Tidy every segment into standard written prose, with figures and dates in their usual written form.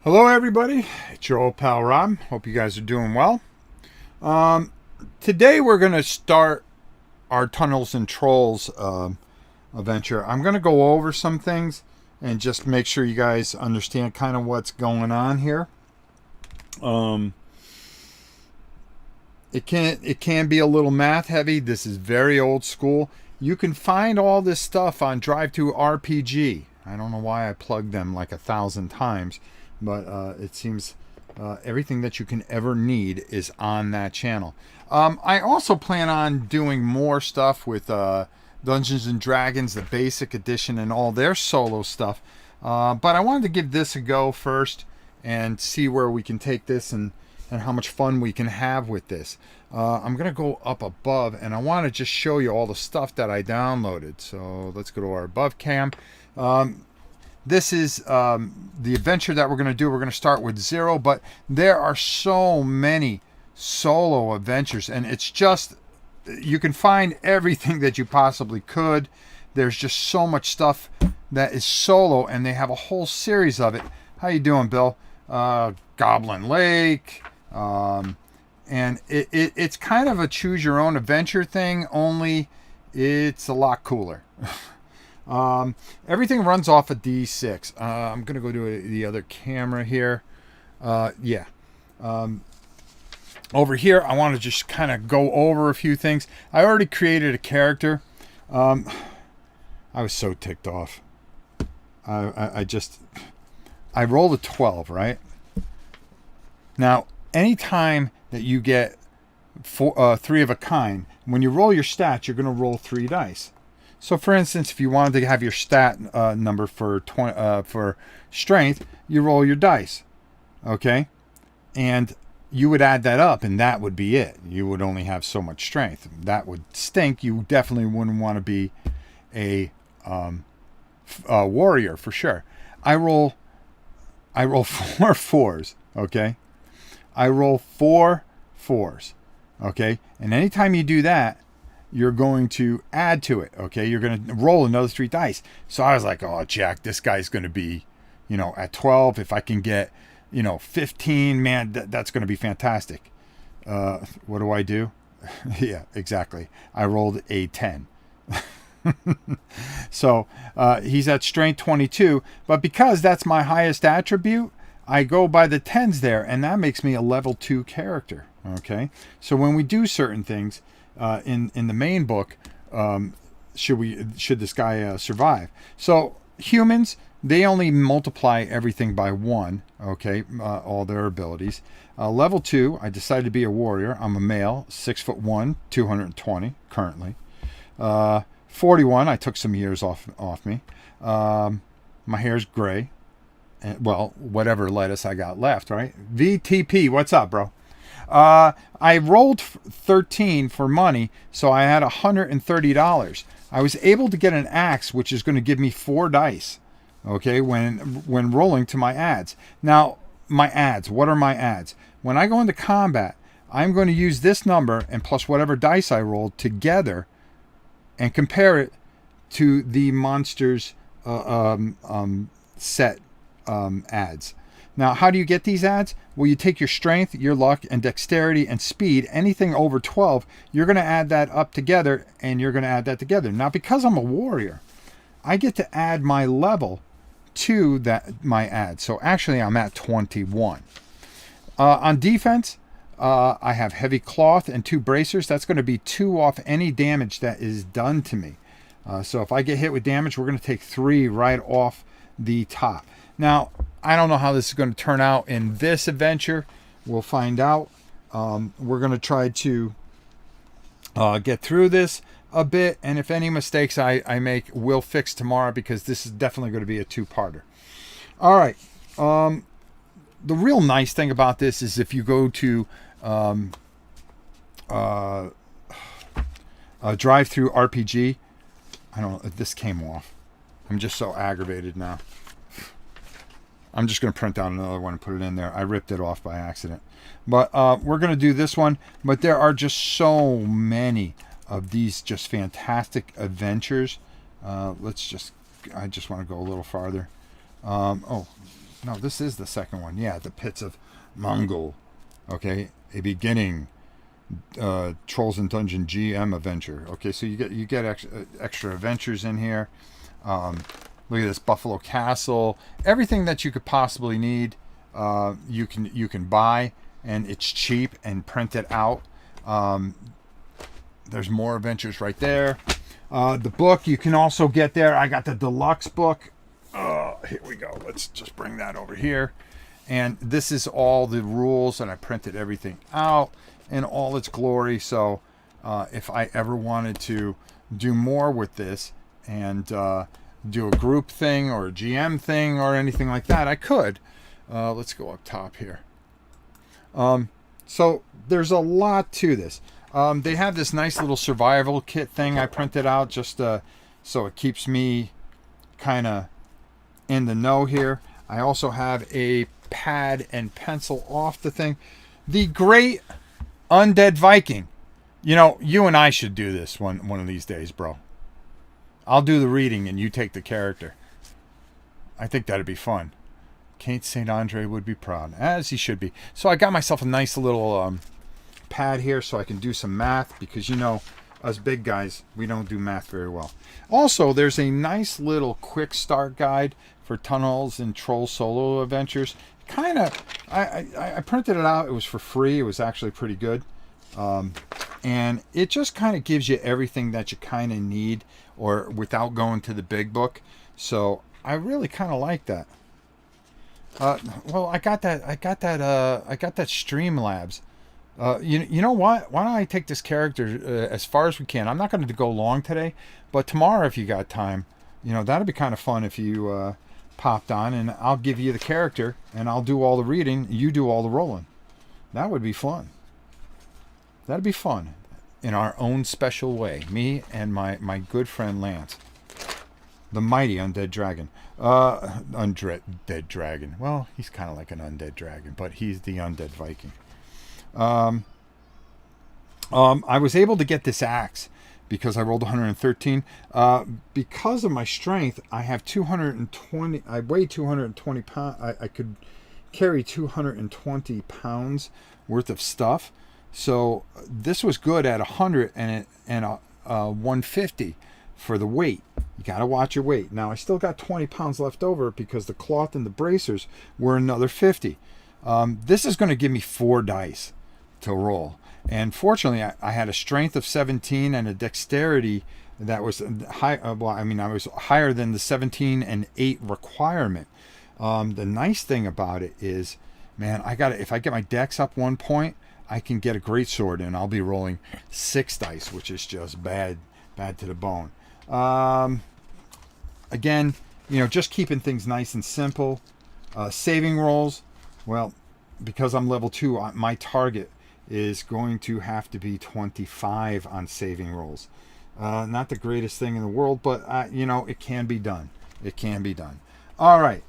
Hello everybody, it's your old pal Rob. Hope you guys are doing well. Today we're going to start our Tunnels and Trolls adventure. I'm going to go over some things and just make sure you guys understand kind of what's going on here. It can be a little math heavy. This is very old school. You can find all this stuff on Drive to RPG. I don't know why I plugged them like 1,000 times, but it seems everything that you can ever need is on that channel. I also plan on doing more stuff with Dungeons and Dragons, the basic edition, and all their solo stuff. But I wanted to give this a go first and see where we can take this and how much fun we can have with this. I'm going to go up above, and I want to just show you all the stuff that I downloaded. So let's go to our above cam. This is the adventure that we're going to do. We're going to start with 0, but there are so many solo adventures, and it's just, you can find everything that you possibly could. There's just so much stuff that is solo, and they have a whole series of it. How you doing, Bill? Goblin Lake. And it's kind of a choose your own adventure thing, only it's a lot cooler. Everything runs off a D6. I'm going to go to the other camera here. Over here, I want to just kind of go over a few things. I already created a character. I was so ticked off. I rolled a 12, right? Now, anytime that you get 3 of a kind, when you roll your stats, you're going to roll 3 dice. So, for instance, if you wanted to have your stat number for strength, you roll your dice, okay? And you would add that up, and that would be it. You would only have so much strength. That would stink. You definitely wouldn't want to be a warrior for sure. I roll 4 4s, okay? I roll 4 4s, okay? And anytime you do that, you're going to add to it, okay? You're going to roll another 3 dice. So I was like, oh, Jack, this guy's going to be, at 12. If I can get, 15, man, that's going to be fantastic. What do I do? Yeah, exactly. I rolled a 10. So he's at strength 22. But because that's my highest attribute, I go by the 10s there, and that makes me a level 2 character, okay? So when we do certain things, in the main book, should this guy survive? So humans, they only multiply everything by 1, okay, all their abilities. Level 2, I decided to be a warrior. I'm a male, 6'1", 220 currently. 41, I took some years off me. My hair's gray. Well, whatever lettuce I got left, right? VTP, what's up, bro? I rolled 13 for money, so I had $130. I was able to get an axe, which is going to give me 4 dice, okay, when rolling to my adds. Now, my adds, what are my adds? When I go into combat, I'm going to use this number and plus whatever dice I rolled together and compare it to the monster's set adds. Now, how do you get these adds? Well, you take your strength, your luck, and dexterity and speed. Anything over 12, you're going to add that up together, and you're going to add that together. Now, because I'm a warrior, I get to add my level to my add. So actually, I'm at 21. On defense, I have heavy cloth and 2 bracers. That's going to be 2 off any damage that is done to me. So if I get hit with damage, we're going to take 3 right off the top. Now, I don't know how this is going to turn out in this adventure. We'll find out. We're going to try to get through this a bit, and if any mistakes I make, we'll fix tomorrow, because this is definitely going to be a 2-parter. All right. The real nice thing about this is if you go to Drive Through RPG. I don't know if this came off. I'm just so aggravated now. I'm just going to print out another one and put it in there. I ripped it off by accident. But we're going to do this one. But there are just so many of these just fantastic adventures. I just want to go a little farther. No, this is the second one. Yeah, the Pits of Mongol. Okay, a beginning Trolls and Dungeon GM adventure. Okay, so you get extra adventures in here. Look at this Buffalo Castle. Everything that you could possibly need, you can buy, and it's cheap and print it out. There's more adventures right there. The book you can also get there. I got the deluxe book. Here we go. Let's just bring that over here. And this is all the rules, and I printed everything out in all its glory. So if I ever wanted to do more with this and do a group thing or a GM thing or anything like that, I could. Let's go up top here. So there's a lot to this. They have this nice little survival kit thing I printed out just so it keeps me kind of in the know here. I also have a pad and pencil off the thing. The Great Undead Viking. You know, you and I should do this one of these days, bro. I'll do the reading and you take the character. I think that'd be fun. Kate St. Andre would be proud, as he should be. So I got myself a nice little pad here so I can do some math, because you know, us big guys, we don't do math very well. Also, there's a nice little quick start guide for Tunnels and Troll solo adventures. Kind of, I printed it out. It was for free. It was actually pretty good. And it just kind of gives you everything that you kind of need, or without going to the big book. So I really kind of like that. Well, I got that Streamlabs. You know what? Why don't I take this character as far as we can? I'm not going to go long today, but tomorrow, if you got time, you know, that'd be kind of fun if you popped on, and I'll give you the character, and I'll do all the reading, you do all the rolling. That would be fun. That'd be fun in our own special way. Me and my good friend Lance. The mighty undead dragon. Undead dragon. Well, he's kind of like an undead dragon, but he's the undead Viking. I was able to get this axe because I rolled 113. Because of my strength, I have 220. I weigh 220 pounds. I could carry 220 pounds worth of stuff. So this was good at 100 and 150 for the weight. You got to watch your weight. Now, I still got 20 pounds left over because the cloth and the bracers were another 50. This is going to give me 4 dice to roll. And fortunately, I had a strength of 17 and a dexterity that was high. Well, I mean, I was higher than the 17 and 8 requirement. The nice thing about it is, man, if I get my dex up 1 point, I can get a great sword, and I'll be rolling 6 dice, which is just bad to the bone. Again, you know, just keeping things nice and simple. Saving rolls, well, because I'm level 2, my target is going to have to be 25 on saving rolls. Not the greatest thing in the world, but you know, it can be done. It can be done. All right.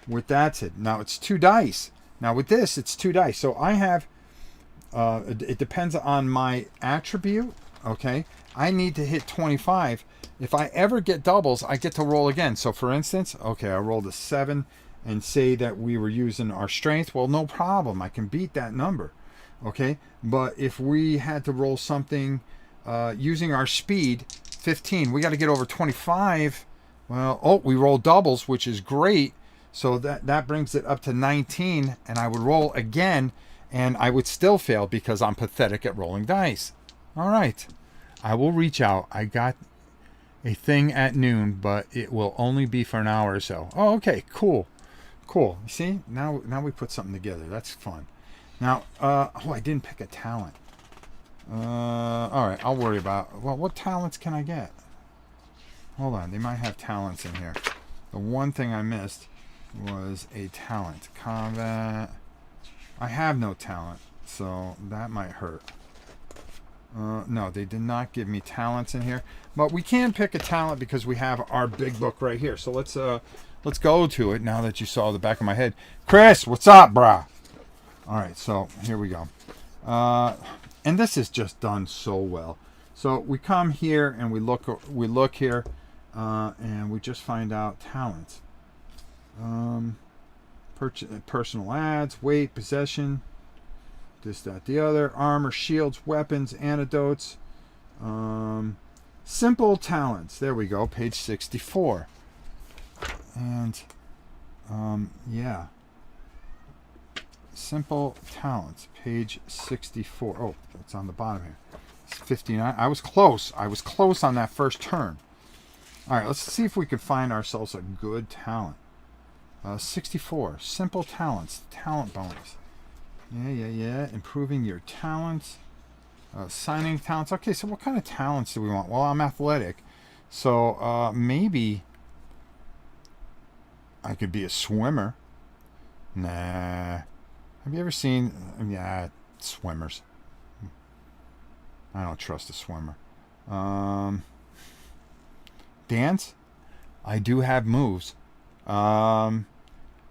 With that said, now it's 2 dice. Now with this, it's 2 dice. So I have, it depends on my attribute. Okay. I need to hit 25. If I ever get doubles, I get to roll again. So for instance, okay, I rolled a 7 and say that we were using our strength. Well, no problem. I can beat that number. Okay. But if we had to roll something using our speed, 15, we got to get over 25. Well, oh, we roll doubles, which is great. So that brings it up to 19, and I would roll again, and I would still fail because I'm pathetic at rolling dice. All right. I will reach out. I got a thing at noon, but it will only be for an hour or so. Oh, okay. Cool. Cool. You see? Now we put something together. That's fun. Now, I didn't pick a talent. All right. I'll worry about, well, what talents can I get? Hold on. They might have talents in here. The one thing I missed was a talent. Combat. I have no talent, so that might hurt. No, they did not give me talents in here, but we can pick a talent because we have our big book right here. So let's go to it now that you saw the back of my head. Chris, what's up, brah? All right, so here we go. And this is just done so well. So we come here and we look here, and we just find out talents. Personal ads, weight, possession, this, that, the other, armor, shields, weapons, antidotes, simple talents. There we go, page 64. And yeah, simple talents, page 64. Oh, it's on the bottom here. It's 59. I was close. I was close on that first turn. All right, let's see if we can find ourselves a good talent. 64, simple talents, talent bonus. Yeah. Improving your talents. Signing talents. Okay, so what kind of talents do we want? Well, I'm athletic. So maybe I could be a swimmer. Nah. Have you ever seen... Yeah, swimmers. I don't trust a swimmer. Dance? I do have moves.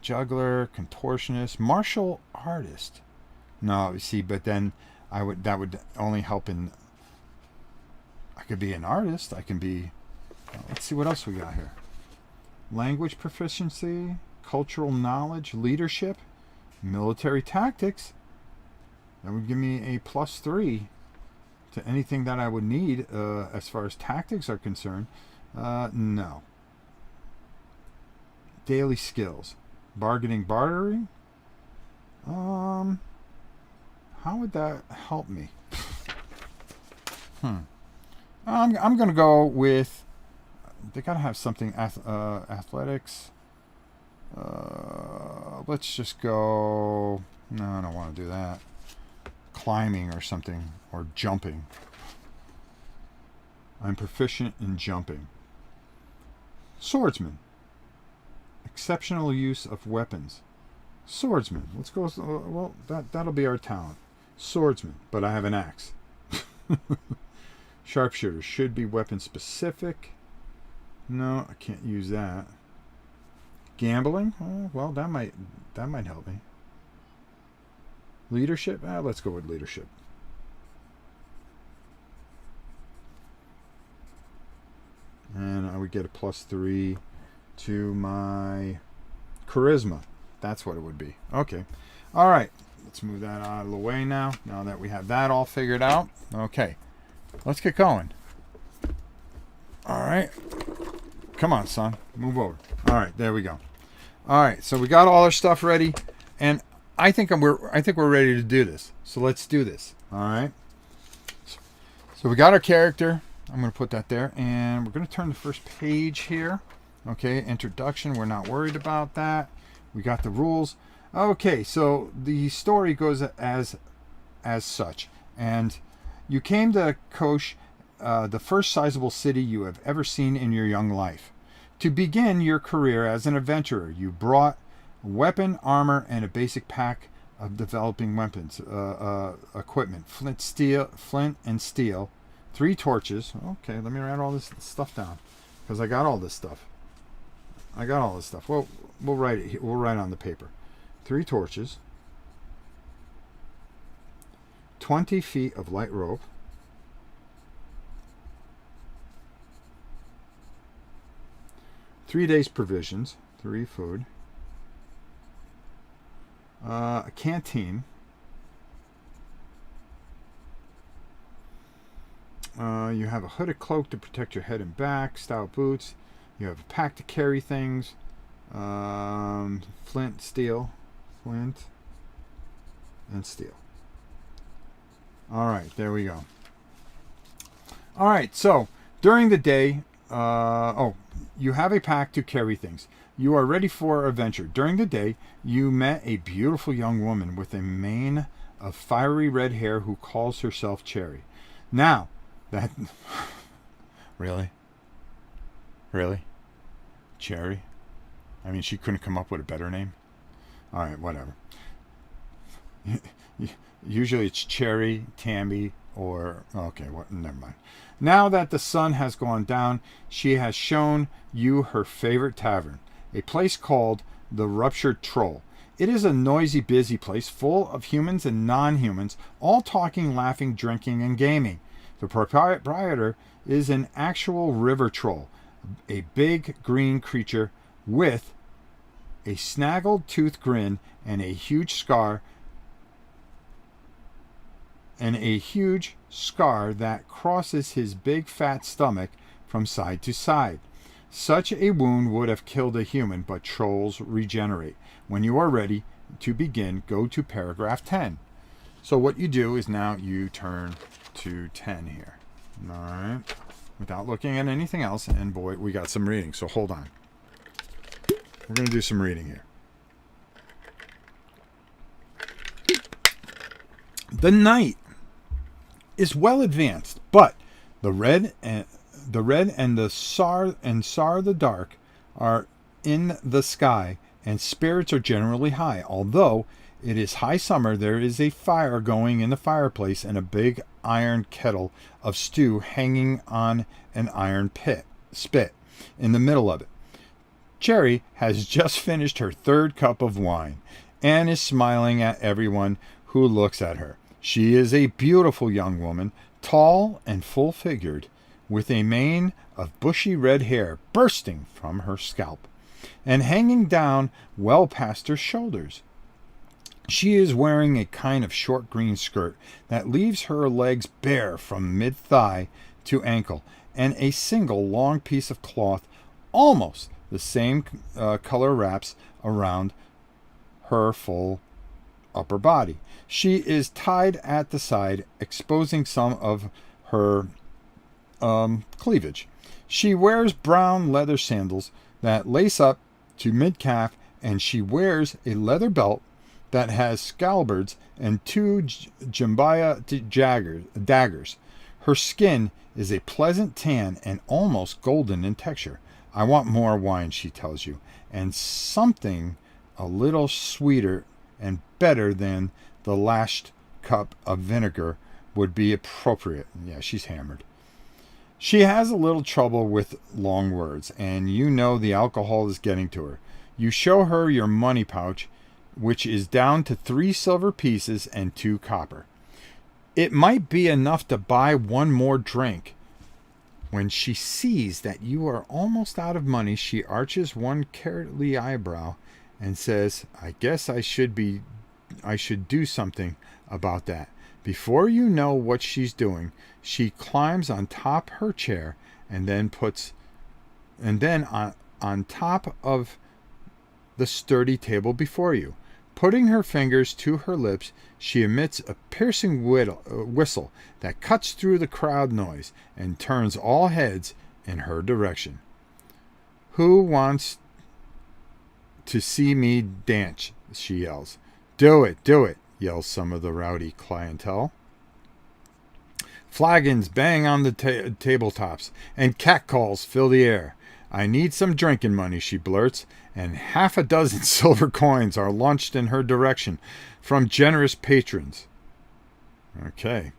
Juggler, contortionist, martial artist. No, see, but then that would only help in... I could be an artist. I can be... Let's see what else we got here. Language proficiency, cultural knowledge, leadership, military tactics. That would give me a +3 to anything that I would need as far as tactics are concerned. No. Daily skills. Bargaining, bartering. How would that help me? I'm going to go with... They got to have something... athletics. Let's just go... No, I don't want to do that. Climbing or something. Or jumping. I'm proficient in jumping. Swordsman. Exceptional use of weapons. Swordsman. Let's go... Well, that'll be our talent. Swordsman. But I have an axe. Sharpshooter. Should be weapon specific. No, I can't use that. Gambling? Oh, well, that might help me. Leadership? Let's go with leadership. And I would get a +3 to my charisma. That's what it would be. Okay. All right. Let's move that out of the way now. Now that we have that all figured out. Okay. Let's get going. All right. Come on, son. Move over. All right. There we go. All right. So we got all our stuff ready, and I think we're ready to do this. So let's do this. All right. So we got our character. I'm going to put that there, and we're going to turn the first page here. Okay, introduction. We're not worried about that. We got the rules. Okay, so the story goes as such. And you came to Kosh, the first sizable city you have ever seen in your young life. To begin your career as an adventurer, you brought weapon, armor, and a basic pack of developing weapons, equipment, flint and steel, 3 torches. Okay, let me write all this stuff down, because I got all this stuff. Well, we'll write it. We'll write it on the paper. 3 torches, 20 feet of light rope, 3 days provisions, 3 food, a canteen, you have a hooded cloak to protect your head and back, stout boots, you have a pack to carry things, flint and steel. All right, there we go. All right, so during the day, you have a pack to carry things. You are ready for adventure. During the day, you met a beautiful young woman with a mane of fiery red hair who calls herself Cherry. Now, that... Really? Cherry? I mean, she couldn't come up with a better name? All right, whatever. Usually it's Cherry, Tammy, or... Okay, never mind. Now that the sun has gone down, she has shown you her favorite tavern, a place called the Ruptured Troll. It is a noisy, busy place full of humans and non-humans, all talking, laughing, drinking, and gaming. The proprietor is an actual river troll, a big green creature with a snaggled tooth grin, and a huge scar that crosses his big fat stomach from side to side. Such a wound would have killed a human, but trolls regenerate. When you are ready to begin, go to paragraph 10. So what you do is now you turn to 10 here. All right. Without looking at anything else. And boy, we got some reading. So hold on. We're going to do some reading here. The night is well advanced, but the red and the Sar the dark are in the sky, and spirits are generally high. Although it is high summer, there is a fire going in the fireplace and a big iron kettle of stew hanging on an iron spit in the middle of it. Cherry has just finished her third cup of wine and is smiling at everyone who looks at her. She is a beautiful young woman, tall and full-figured, with a mane of bushy red hair bursting from her scalp and hanging down well past her shoulders. She is wearing a kind of short green skirt that leaves her legs bare from mid-thigh to ankle, and a single long piece of cloth almost the same color wraps around her full upper body. She is tied at the side, exposing some of her cleavage. She wears brown leather sandals that lace up to mid-calf, and she wears a leather belt that has scalbards and two jambaya daggers. Her skin is a pleasant tan and almost golden in texture. I want more wine, she tells you, and something a little sweeter and better than the last cup of vinegar would be appropriate. Yeah, she's hammered. She has a little trouble with long words, and you know the alcohol is getting to her. You show her your money pouch, which is down to 3 silver pieces and 2 copper. It might be enough to buy one more drink. When she sees that you are almost out of money, she arches one carroty eyebrow and says, I guess I should do something about that. Before you know what she's doing, she climbs on top her chair and then on top of the sturdy table before you. Putting her fingers to her lips, she emits a piercing whistle that cuts through the crowd noise and turns all heads in her direction. Who wants to see me dance? She yells. Do it, yells some of the rowdy clientele. Flagons bang on the tabletops, and catcalls fill the air. I need some drinking money, she blurts, and 6 silver coins are launched in her direction from generous patrons. Okay.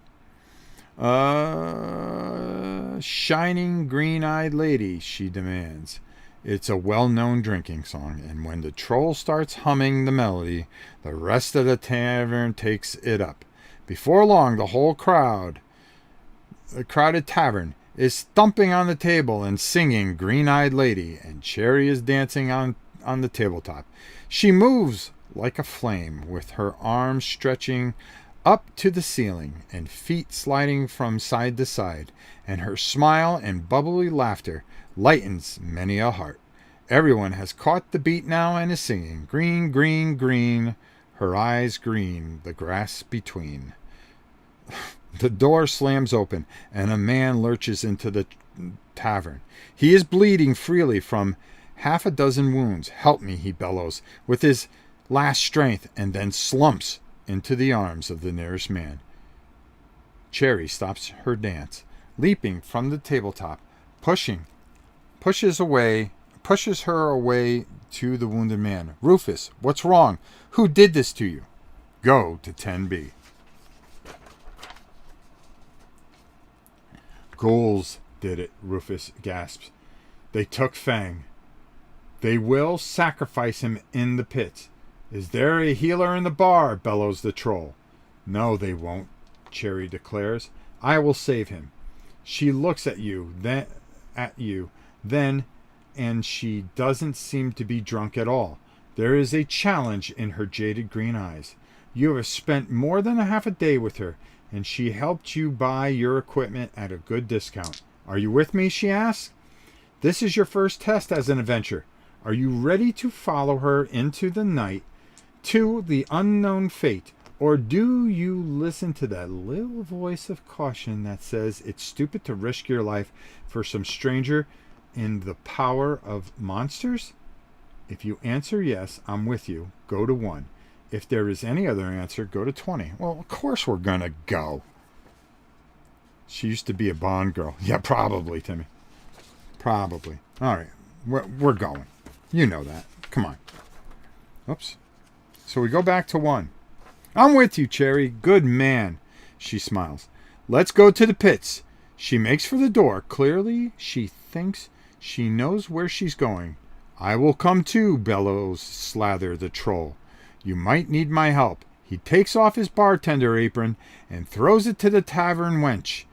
Shining green-eyed lady, she demands. It's a well-known drinking song, and when the troll starts humming the melody, the rest of the tavern takes it up. Before long, the whole crowded tavern, is thumping on the table and singing Green-Eyed Lady, and Cherry is dancing on the tabletop. She moves like a flame, with her arms stretching up to the ceiling and feet sliding from side to side, and her smile and bubbly laughter lightens many a heart. Everyone has caught the beat now and is singing, green, green, green, her eyes green, the grass between. The door slams open, and a man lurches into the tavern. He is bleeding freely from 6 wounds. Help me, he bellows, with his last strength, and then slumps into the arms of the nearest man. Cherry stops her dance, leaping from the tabletop, pushes her away to the wounded man. Rufus, what's wrong? Who did this to you? Go to 10B. Ghouls did it, Rufus gasps. They took Fang. They will sacrifice him in the pits. Is there a healer in the bar? Bellows the troll. No, they won't, Cherry declares. I will save him. She looks at you, then, and she doesn't seem to be drunk at all. There is a challenge in her jaded green eyes. You have spent more than a half a day with her, and she helped you buy your equipment at a good discount. Are you with me? She asks. This is your first test as an adventurer. Are you ready to follow her into the night, to the unknown fate? Or do you listen to that little voice of caution that says it's stupid to risk your life for some stranger in the power of monsters? If you answer yes, I'm with you. Go to 1. If there is any other answer, go to 20. Well, of course we're going to go. She used to be a Bond girl. Yeah, probably, Timmy. Probably. All right. We're going. You know that. Come on. Oops. So we go back to 1. I'm with you, Cherry. Good man. She smiles. Let's go to the pits. She makes for the door. Clearly, she thinks she knows where she's going. I will come too, bellows Slather the troll. You might need my help. He takes off his bartender apron and throws it to the tavern wench.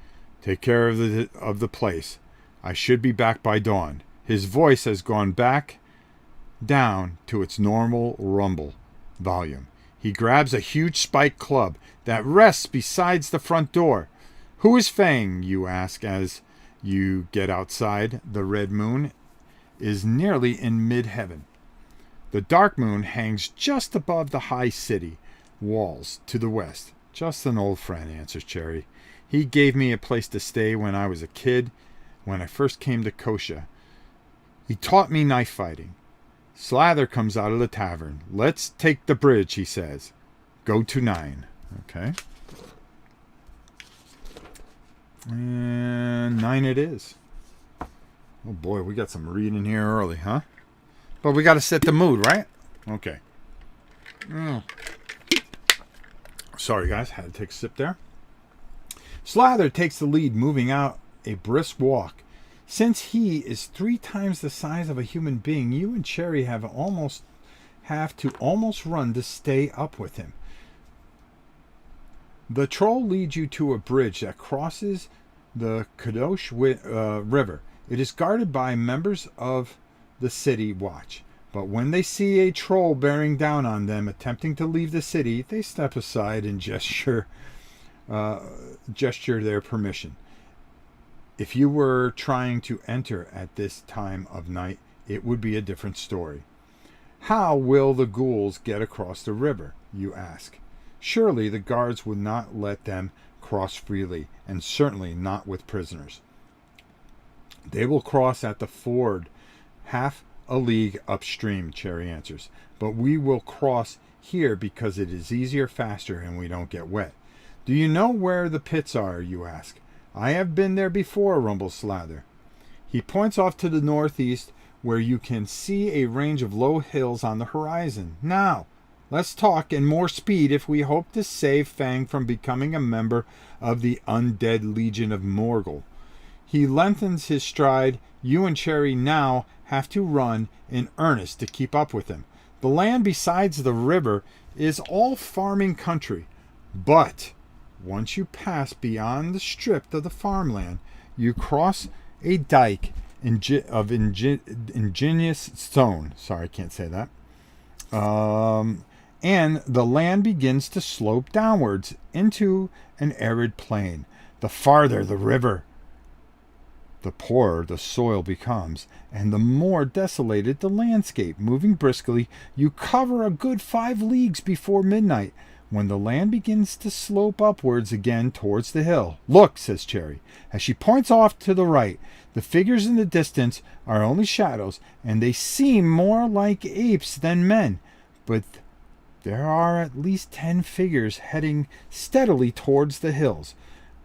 Take care of the place. I should be back by dawn. His voice has gone back down to its normal rumble volume. He grabs a huge spiked club that rests beside the front door. Who is Fang, you ask as you get outside. The red moon is nearly in mid-heaven. The dark moon hangs just above the high city walls to the west. Just an old friend, answers Cherry. He gave me a place to stay when I was a kid, when I first came to Kosha. He taught me knife fighting. Slather comes out of the tavern. Let's take the bridge, he says. Go to 9. Okay. And 9 it is. Oh boy, we got some reading here early, huh? But we got to set the mood, right? Okay. Sorry, guys. Had to take a sip there. Slather takes the lead, moving out a brisk walk. Since he is 3 times the size of a human being, you and Cherry have to almost run to stay up with him. The troll leads you to a bridge that crosses the Kadosh River. It is guarded by members of the city watch, but when they see a troll bearing down on them attempting to leave the city, they step aside and gesture their permission. If you were trying to enter at this time of night, it would be a different story. How will the ghouls get across the river, you ask? Surely the guards would not let them cross freely, and certainly not with prisoners. They will cross at the ford half a league upstream, Cherry answers. But we will cross here because it is easier, faster, and we don't get wet. Do you know where the pits are, you ask? I have been there before, rumbles Slather. He points off to the northeast, where you can see a range of low hills on the horizon. Now, let's talk in more speed if we hope to save Fang from becoming a member of the undead Legion of Morgul. He lengthens his stride. You and Cherry now have to run in earnest to keep up with him. The land besides the river is all farming country, but once you pass beyond the strip of the farmland, you cross a dike of ingenious stone. Sorry, I can't say that. And the land begins to slope downwards into an arid plain. The farther the river, the poorer the soil becomes, and the more desolated the landscape. Moving briskly, you cover a good 5 leagues before midnight, when the land begins to slope upwards again towards the hill. Look, says Cherry, as she points off to the right. The figures in the distance are only shadows, and they seem more like apes than men. But there are at least 10 figures heading steadily towards the hills.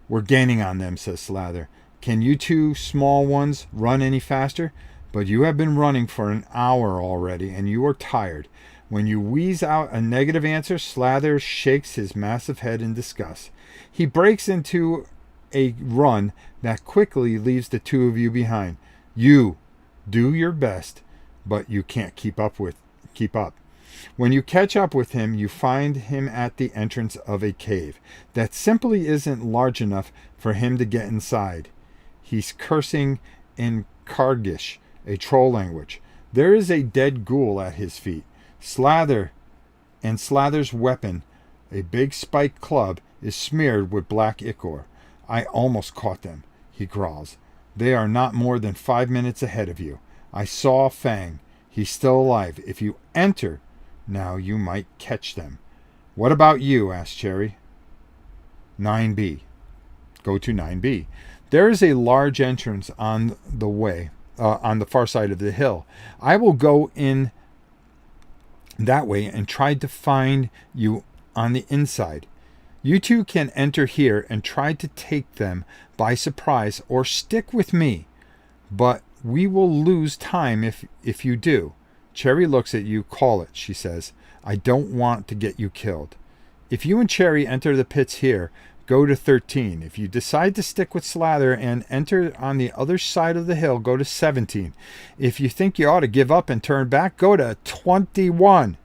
We're gaining on them, says Slather. Can you 2 small ones run any faster? But you have been running for an hour already, and you are tired. When you wheeze out a negative answer, Slather shakes his massive head in disgust. He breaks into a run that quickly leaves the 2 of you behind. You do your best, but you can't keep up. When you catch up with him, you find him at the entrance of a cave that simply isn't large enough for him to get inside. He's cursing in Kargish, a troll language. There is a dead ghoul at his feet. Slather's weapon, a big spiked club, is smeared with black ichor. I almost caught them, he growls. They are not more than 5 minutes ahead of you. I saw Fang. He's still alive. If you enter, now you might catch them. What about you? Asked Cherry. 9B. Go to 9B. There is a large entrance on the far side of the hill. I will go in that way and try to find you on the inside. You two can enter here and try to take them by surprise or stick with me. But we will lose time if you do. Cherry looks at you. Call it, she says. I don't want to get you killed. If you and Cherry enter the pits here, go to 13. If you decide to stick with Slather and enter on the other side of the hill, go to 17. If you think you ought to give up and turn back, go to 21.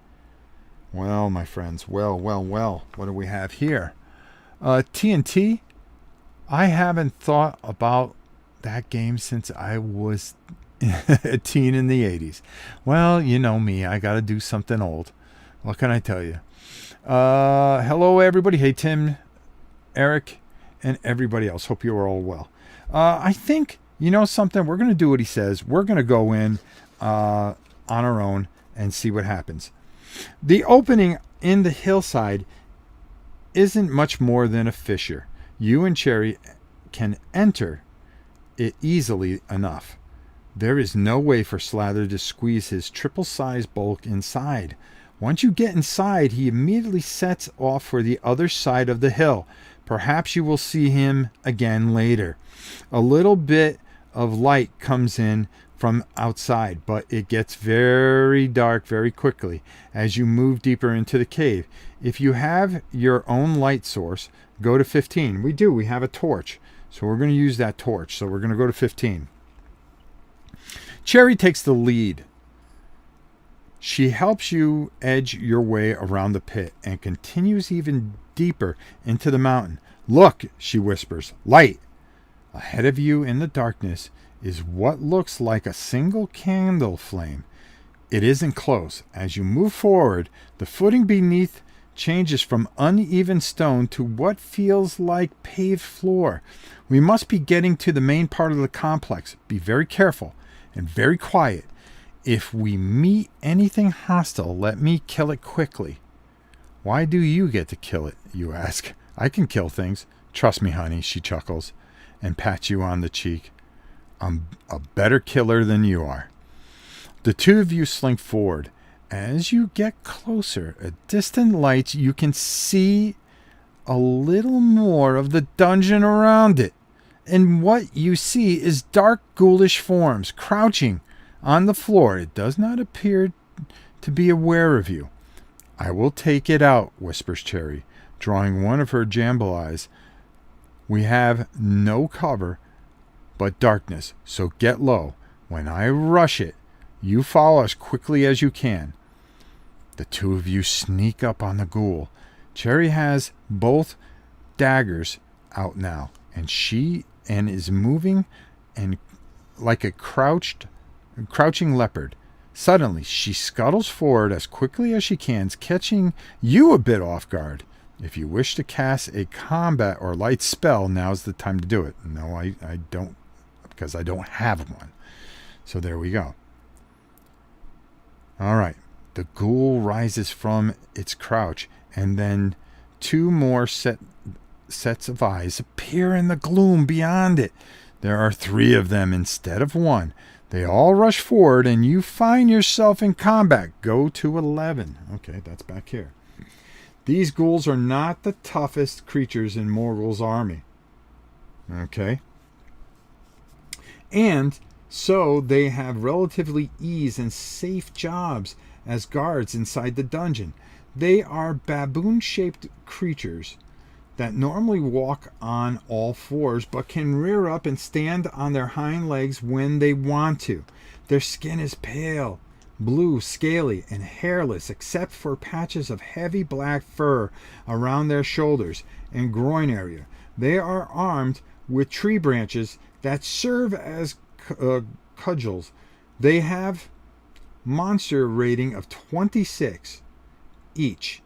Well, my friends, well. What do we have here? TNT. I haven't thought about that game since I was a teen in the 80s. Well, you know me. I got to do something old. What can I tell you? Hello, everybody. Hey, Tim, Eric, and everybody else. Hope you are all well. I think, you know something? We're going to do what he says. We're going to go in on our own and see what happens. The opening in the hillside isn't much more than a fissure. You and Cherry can enter it easily enough. There is no way for Slather to squeeze his triple-sized bulk inside. Once you get inside, he immediately sets off for the other side of the hill. Perhaps you will see him again later. A little bit of light comes in from outside, but it gets very dark very quickly as you move deeper into the cave. If you have your own light source, go to 15. We do. We have a torch. So we're going to use that torch. So we're going to go to 15. Cherry takes the lead. She helps you edge your way around the pit and continues even deeper into the mountain. Look, she whispers. Light. Ahead of you in the darkness is what looks like a single candle flame. It isn't close. As you move forward, the footing beneath changes from uneven stone to what feels like paved floor. We must be getting to the main part of the complex. Be very careful and very quiet. If we meet anything hostile, let me kill it quickly. Why do you get to kill it, you ask? I can kill things. Trust me, honey, she chuckles and pats you on the cheek. I'm a better killer than you are. The two of you slink forward. As you get closer, at distant lights, you can see a little more of the dungeon around it. And what you see is dark, ghoulish forms crouching on the floor. It does not appear to be aware of you. I will take it out, whispers Cherry, drawing one of her jambalayas. We have no cover but darkness, so get low. When I rush it, you follow as quickly as you can. The two of you sneak up on the ghoul. Cherry has both daggers out now, and is moving and like a crouching leopard. Suddenly, she scuttles forward as quickly as she can, catching you a bit off guard. If you wish to cast a combat or light spell, now's the time to do it. No, I don't, because I don't have one. So there we go. All right. The ghoul rises from its crouch, and then two more sets of eyes appear in the gloom beyond it. There are 3 of them instead of 1. They all rush forward, and you find yourself in combat. Go to 11. Okay, that's back here. These ghouls are not the toughest creatures in Morgul's army. Okay? And so they have relatively ease and safe jobs as guards inside the dungeon. They are baboon-shaped creatures that normally walk on all fours, but can rear up and stand on their hind legs when they want to. Their skin is pale, blue, scaly, and hairless, except for patches of heavy black fur around their shoulders and groin area. They are armed with tree branches that serve as cudgels. They have monster rating of 26 each.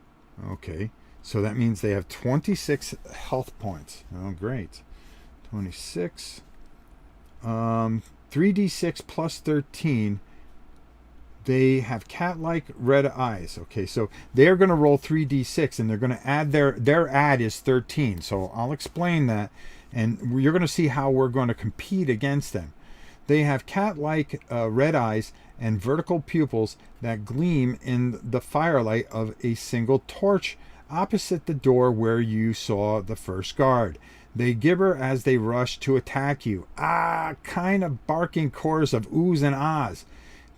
Okay, so that means they have 26 health points. Oh, great. 26. 3d6 plus 13. They have cat-like red eyes. Okay, so they're going to roll 3d6, and they're going to add their add is 13. So I'll explain that, and you're going to see how we're going to compete against them. They have cat-like red eyes and vertical pupils that gleam in the firelight of a single torch opposite the door where you saw the first guard. They gibber as they rush to attack you. Kind of barking chorus of oohs and ahs.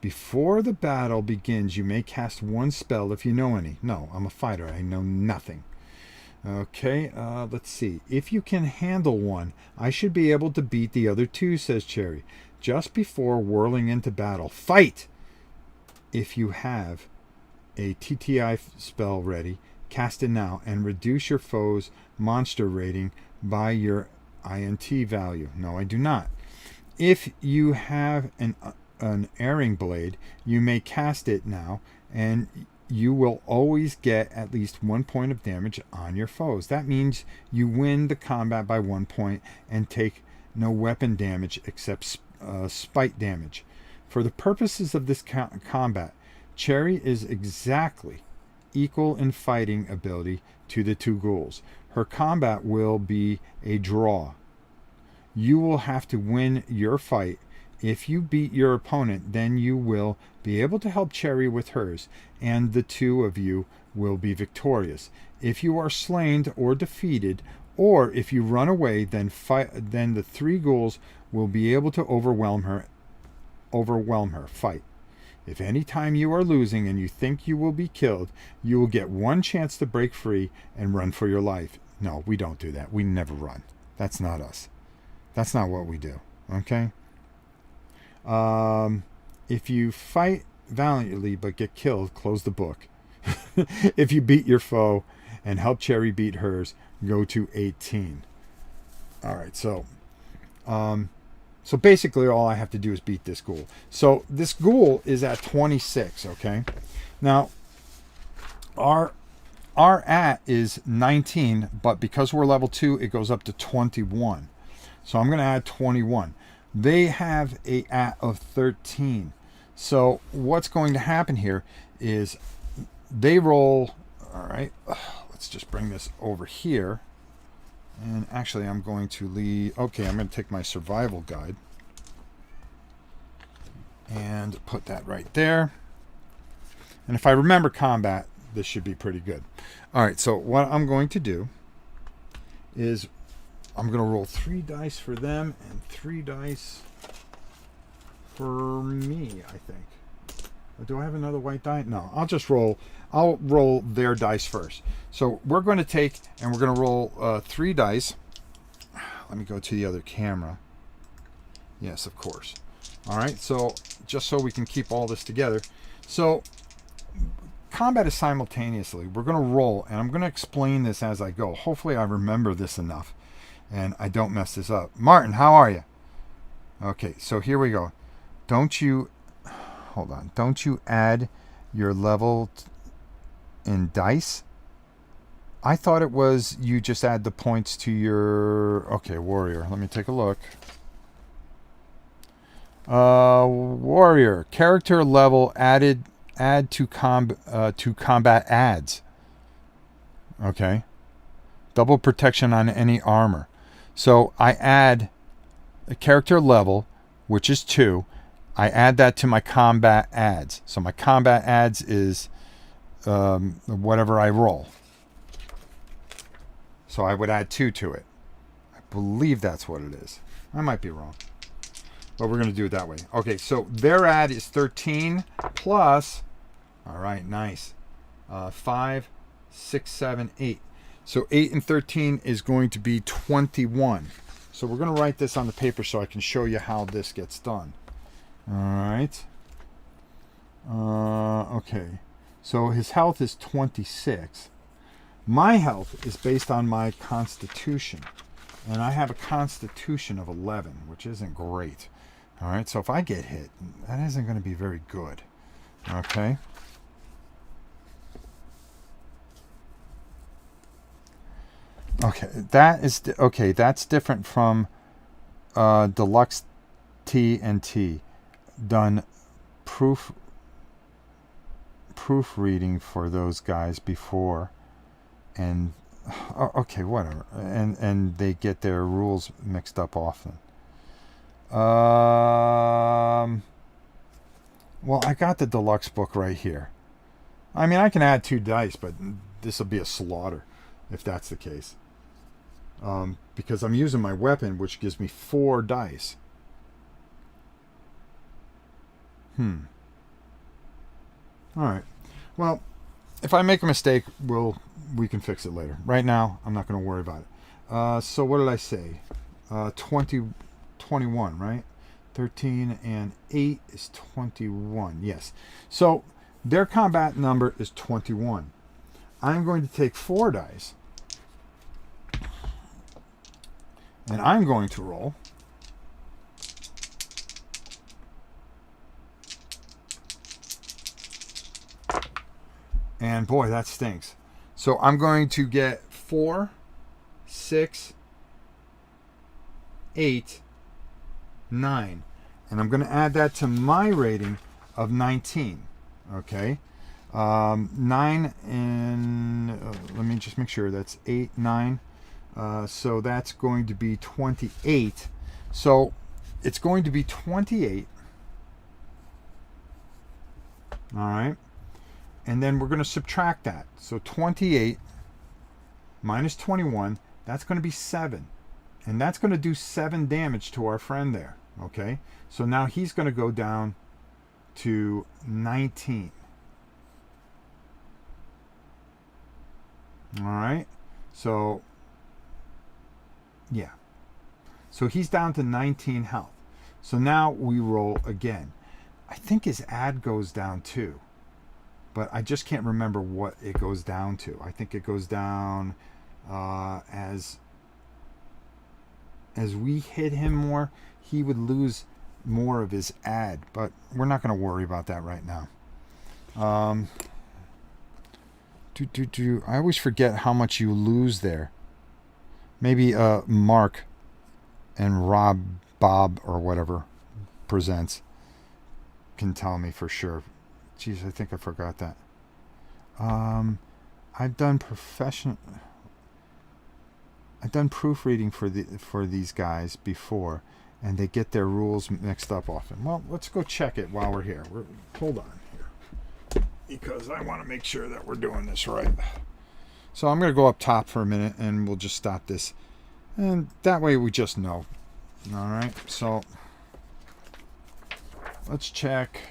Before the battle begins, you may cast one spell if you know any. No, I'm a fighter. I know nothing. Okay, let's see. If you can handle one, I should be able to beat the other two, says Cherry. Just before whirling into battle, fight! If you have a TTI spell ready, cast it now and reduce your foe's monster rating by your INT value. No, I do not. If you have an erring blade, you may cast it now, and you will always get at least 1 point of damage on your foes. That means you win the combat by 1 point and take no weapon damage except spite damage. For the purposes of this combat, Cherry is exactly equal in fighting ability to the two ghouls. Her combat will be a draw. You will have to win your fight. If you beat your opponent, then you will be able to help Cherry with hers, and the two of you will be victorious. If you are slain or defeated, or if you run away, then the three ghouls will be able to overwhelm her. Fight. If any time you are losing and you think you will be killed, you will get one chance to break free and run for your life. No, we don't do that. We never run. That's not us. That's not what we do. Okay? If you fight valiantly but get killed, close the book. If you beat your foe and help Cherry beat hers, go to 18. All right, so basically all I have to do is beat this ghoul. So this ghoul is at 26, okay? Now, our at is 19, but because we're level 2, it goes up to 21. So I'm going to add 21. They have a at of 13. So what's going to happen here is they roll. All right, let's just bring this over here. And actually, I'm going to leave. Okay, I'm going to take my survival guide and put that right there. And if I remember combat, this should be pretty good. All right, so what I'm going to do is I'm going to roll 3 dice for them and 3 dice for me, I think. Do I have another white die? No, I'll roll their dice first. So we're going to take and we're going to roll 3 dice. Let me go to the other camera. Yes, of course. All right, so just so we can keep all this together. So combat is simultaneously. We're going to roll, and I'm going to explain this as I go. Hopefully I remember this enough and I don't mess this up. Martin, how are you? Okay, so here we go. Don't you add your level in dice? I thought it was you just add the points to your... Okay, warrior. Let me take a look. Warrior. Character level add to combat adds. Okay. Double protection on any armor. So I add a character level, which is 2. I add that to my combat adds. So my combat adds is whatever I roll. So I would add 2 to it. I believe that's what it is. I might be wrong. But we're going to do it that way. Okay, so their add is 13 plus, all right, nice, 5, 6, 7, 8. So 8 and 13 is going to be 21. So we're going to write this on the paper so I can show you how this gets done. All right. Okay. So his health is 26. My health is based on my constitution. And I have a constitution of 11, which isn't great. All right. So if I get hit, that isn't going to be very good. Okay. Okay, okay. That's different from deluxe TNT. Done proof proofreading for those guys before, and okay, whatever. And they get their rules mixed up often. Well, I got the deluxe book right here. I mean, I can add 2 dice, but this will be a slaughter if that's the case. Because I'm using my weapon, which gives me 4 dice. All right. Well, if I make a mistake, we can fix it later. Right now, I'm not going to worry about it. So what did I say? 21, right? 13 and 8 is 21. Yes. So their combat number is 21. I'm going to take 4 dice. And I'm going to roll. And boy, that stinks. So I'm going to get 4, 6, 8, 9. And I'm going to add that to my rating of 19. Okay. 9 and let me just make sure that's 8, 9. So that's going to be 28. So it's going to be 28. All right. And then we're going to subtract that. So 28 minus 21, that's going to be 7. And that's going to do 7 damage to our friend there. Okay. So now he's going to go down to 19. All right. So, yeah. So he's down to 19 health. So now we roll again. I think his ad goes down too. But I just can't remember what it goes down to. I think it goes down as we hit him more, he would lose more of his ad. But we're not going to worry about that right now. I always forget how much you lose there. Maybe Mark and Bob, or whatever presents can tell me for sure. Jeez, I think I forgot that. I've done proofreading for these guys before, and they get their rules mixed up often. Well, let's go check it while we're here. Hold on here, because I want to make sure that we're doing this right. So I'm going to go up top for a minute, and we'll just stop this, and that way we just know. All right. So let's check.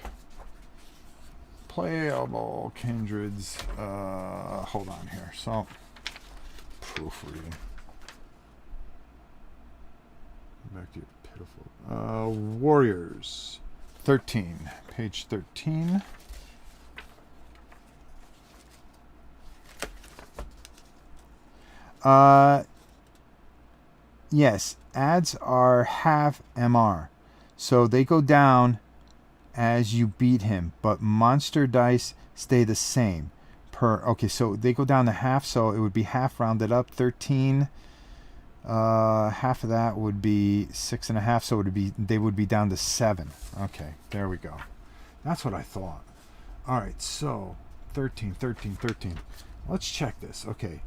Playable kindreds. Hold on here. So, proofreading. Back to your pitiful. Warriors. 13. Page 13. Yes, ads are half MR. So they go down as you beat him, but monster dice stay the same okay, so they go down to half, so it would be half rounded up. 13, half of that would be 6.5, so they would be down to 7. Okay, there we go. That's what I thought. All right, so 13. Let's check this. Okay,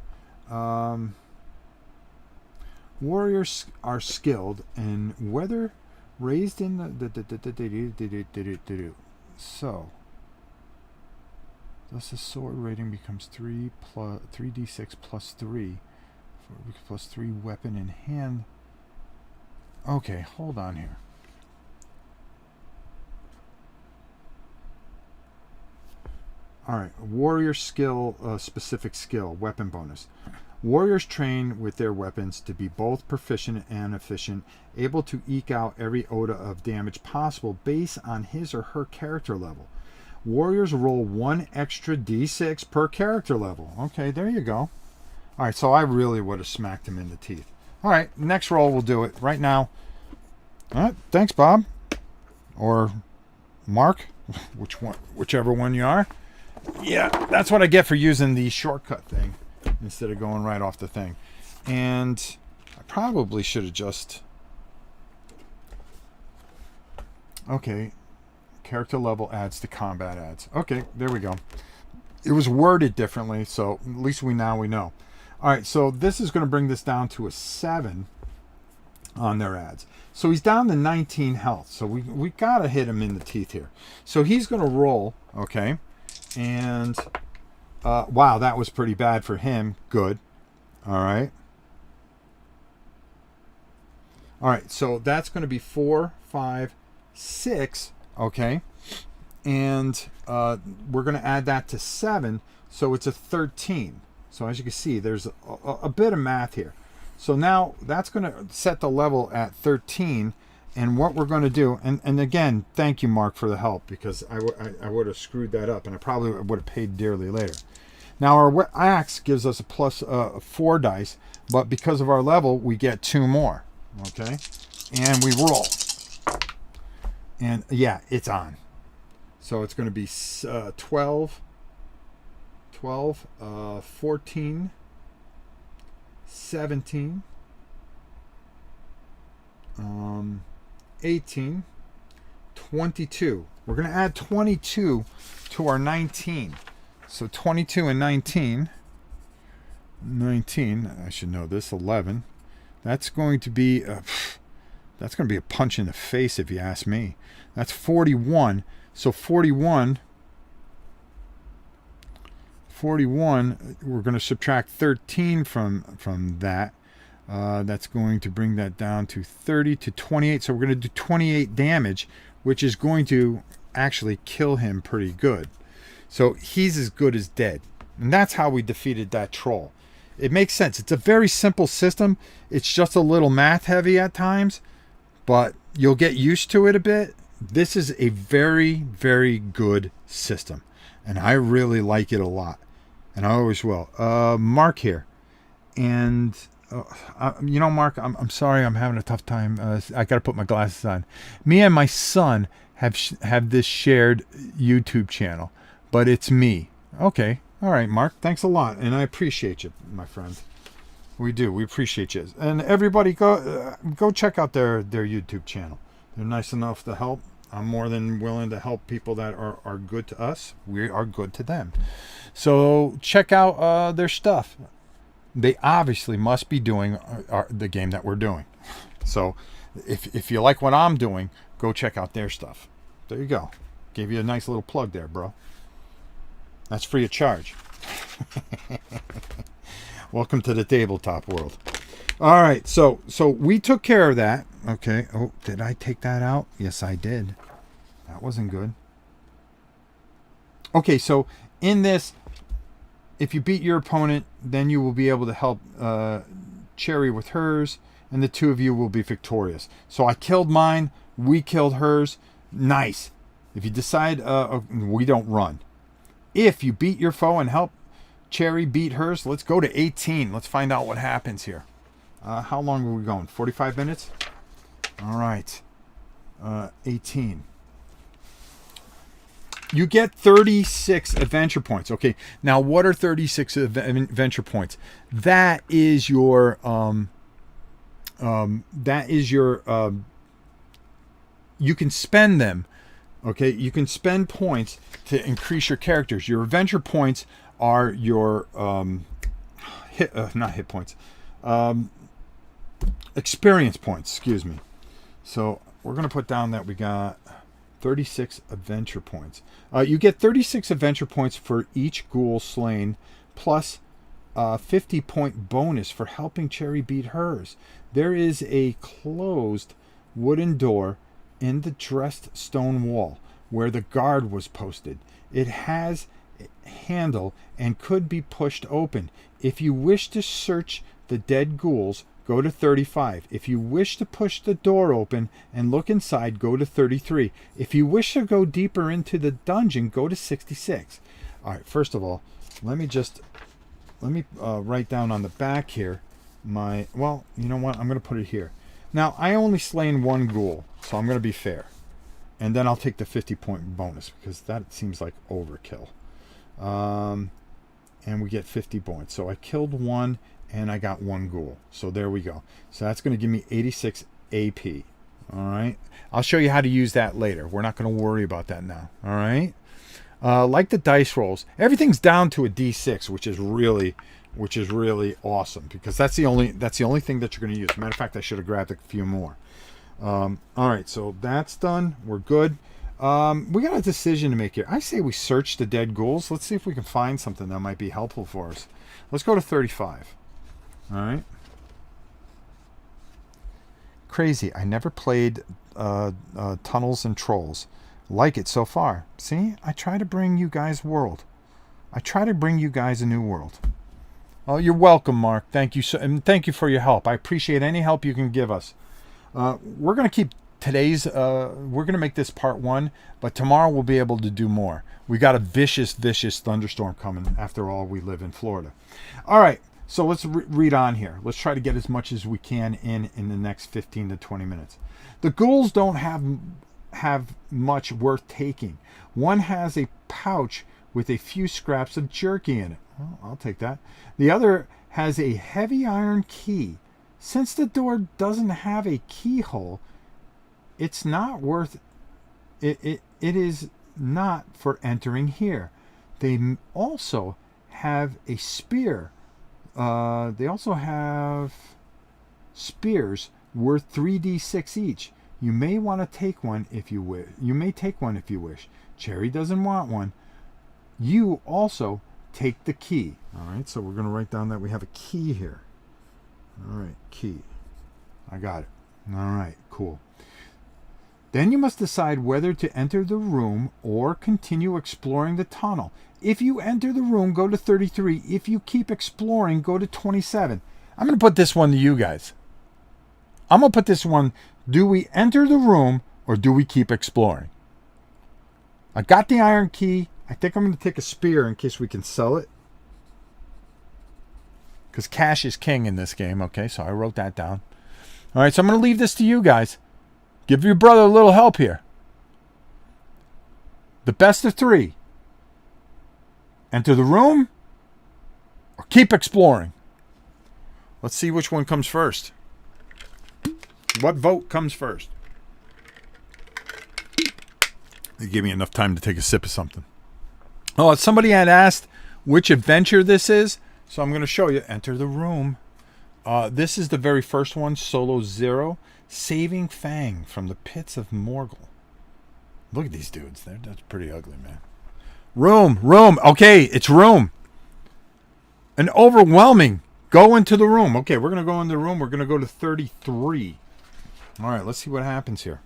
warriors are skilled, and whether raised in the so thus the sword rating becomes 3d6 plus 3 plus 3 weapon in hand. Okay, hold on here. Alright, warrior skill, specific skill, weapon bonus. Warriors train with their weapons to be both proficient and efficient, able to eke out every iota of damage possible based on his or her character level. Warriors roll 1 extra d6 per character level. Okay, there you go. All right, so I really would have smacked him in the teeth. All right, next roll we'll do it right now. All right, thanks, Bob. Or Mark. whichever one you are. Yeah, that's what I get for using the shortcut thing instead of going right off the thing. And I probably should have just... Okay, character level adds to combat adds. Okay, there we go. It was worded differently, so at least we know. All right, so this is going to bring this down to a 7 on their ads. So he's down to 19 health. So we got to hit him in the teeth here. So he's going to roll, okay? And, wow, that was pretty bad for him. Good. All right. All right, so that's going to be 4, 5, 6, okay? And we're going to add that to 7, so it's a 13. So as you can see, there's a bit of math here. So now that's going to set the level at 13. And what we're going to do, and again, thank you, Mark, for the help, because I would have screwed that up, and I probably would have paid dearly later. Now our axe gives us a plus 4 dice, but because of our level, we get 2 more. Okay, and we roll, and yeah, it's on. So it's going to be 12, 14, 17, 18, 22. We're going to add 22 to our 19. So 22 and 19, I should know this, 11. That's going to be a punch in the face if you ask me. That's 41. So 41, we're going to subtract 13 from that. That's going to bring that down to 30 to 28. So we're going to do 28 damage, which is going to actually kill him pretty good. So he's as good as dead. And that's how we defeated that troll. It makes sense. It's a very simple system. It's just a little math heavy at times, but you'll get used to it a bit. This is a very, very good system, and I really like it a lot, and I always will. Mark here, and you know, Mark, I'm sorry, I'm having a tough time. I got to put my glasses on. Me and my son have this shared YouTube channel, but it's me. Okay. All right, Mark, thanks a lot, and I appreciate you, my friend. We do. We appreciate you. And everybody, go check out their YouTube channel. They're nice enough to help. I'm more than willing to help people that are good to us. We are good to them. So check out their stuff. They obviously must be doing the game that we're doing. So if you like what I'm doing, go check out their stuff. There you go. Gave you a nice little plug there, bro. That's free of charge. Welcome to the tabletop world. All right, so we took care of that. Okay. Oh, did I take that out? Yes, I did. That wasn't good. Okay, so in this, if you beat your opponent, then you will be able to help Cherry with hers, and the two of you will be victorious. So I killed mine. We killed hers. Nice. If you decide, we don't run. If you beat your foe and help Cherry beat hers, let's go to 18. Let's find out what happens here. How long are we going? 45 minutes? All right. 18. You get 36 adventure points. Okay, now what are 36 adventure points? That is your you can spend them. Okay, you can spend points to increase your characters. Your adventure points are your not hit points, experience points. Excuse me. So we're gonna put down that we got 36 adventure points. You get 36 adventure points for each ghoul slain, plus 50-point bonus for helping Cherry beat hers. There is a closed wooden door in the dressed stone wall where the guard was posted. It has a handle and could be pushed open. If you wish to search the dead ghouls, go to 35. If you wish to push the door open and look inside, go to 33. If you wish to go deeper into the dungeon, go to 66. All right, first of all, let me write down on the back here you know what? I'm going to put it here. Now, I only slain one ghoul, so I'm going to be fair. And then I'll take the 50-point bonus because that seems like overkill. And we get 50 points. So I killed one and I got one ghoul. So there we go. So that's going to give me 86 AP. All right. I'll show you how to use that later. We're not going to worry about that now. All right. Like the dice rolls, everything's down to a D6, which is really awesome because that's the only thing that you're going to use. Matter of fact, I should have grabbed a few more. All right, so that's done. We're good. We got a decision to make here. I say we search the dead ghouls. Let's see if we can find something that might be helpful for us. Let's go to 35. All right. Crazy. I never played Tunnels and Trolls. Like it so far. See, I try to bring you guys world. I try to bring you guys a new world. Oh, you're welcome, Mark. Thank you and thank you for your help. I appreciate any help you can give us. We're going to keep today's, we're going to make this part 1, but tomorrow we'll be able to do more. We got a vicious thunderstorm coming. After all, we live in Florida. All right, so let's read on here. Let's try to get as much as we can in the next 15 to 20 minutes. The ghouls don't have much worth taking. One has a pouch with a few scraps of jerky in it. Well, I'll take that. The other has a heavy iron key. Since the door doesn't have a keyhole, it's not worth it. It is not for entering here. They also have a spear. They also have spears worth 3d6 each. You may want to take one if you wish. You may take one if you wish. Cherry doesn't want one. You also take the key. All right, so we're going to write down that we have a key here. All right, key. I got it. All right, cool. Then you must decide whether to enter the room or continue exploring the tunnel. If you enter the room, go to 33. If you keep exploring, go to 27. I'm going to put this one to you guys. I'm going to put this one. Do we enter the room or do we keep exploring? I got the iron key. I think I'm going to take a spear in case we can sell it. Because cash is king in this game. Okay, so I wrote that down. All right, so I'm going to leave this to you guys. Give your brother a little help here. The best of 3. Enter the room or keep exploring. Let's see which one comes first. What vote comes first? They gave me enough time to take a sip of something. Oh, somebody had asked which adventure this is, so I'm going to show you. Enter the room. This is the very first one, Solo 0, saving Fang from the pits of Morgul. Look at these dudes. That's pretty ugly, man. Room. Okay, it's room. An overwhelming. Go into the room. Okay, we're going to go into the room. We're going to go to 33. All right, let's see what happens here.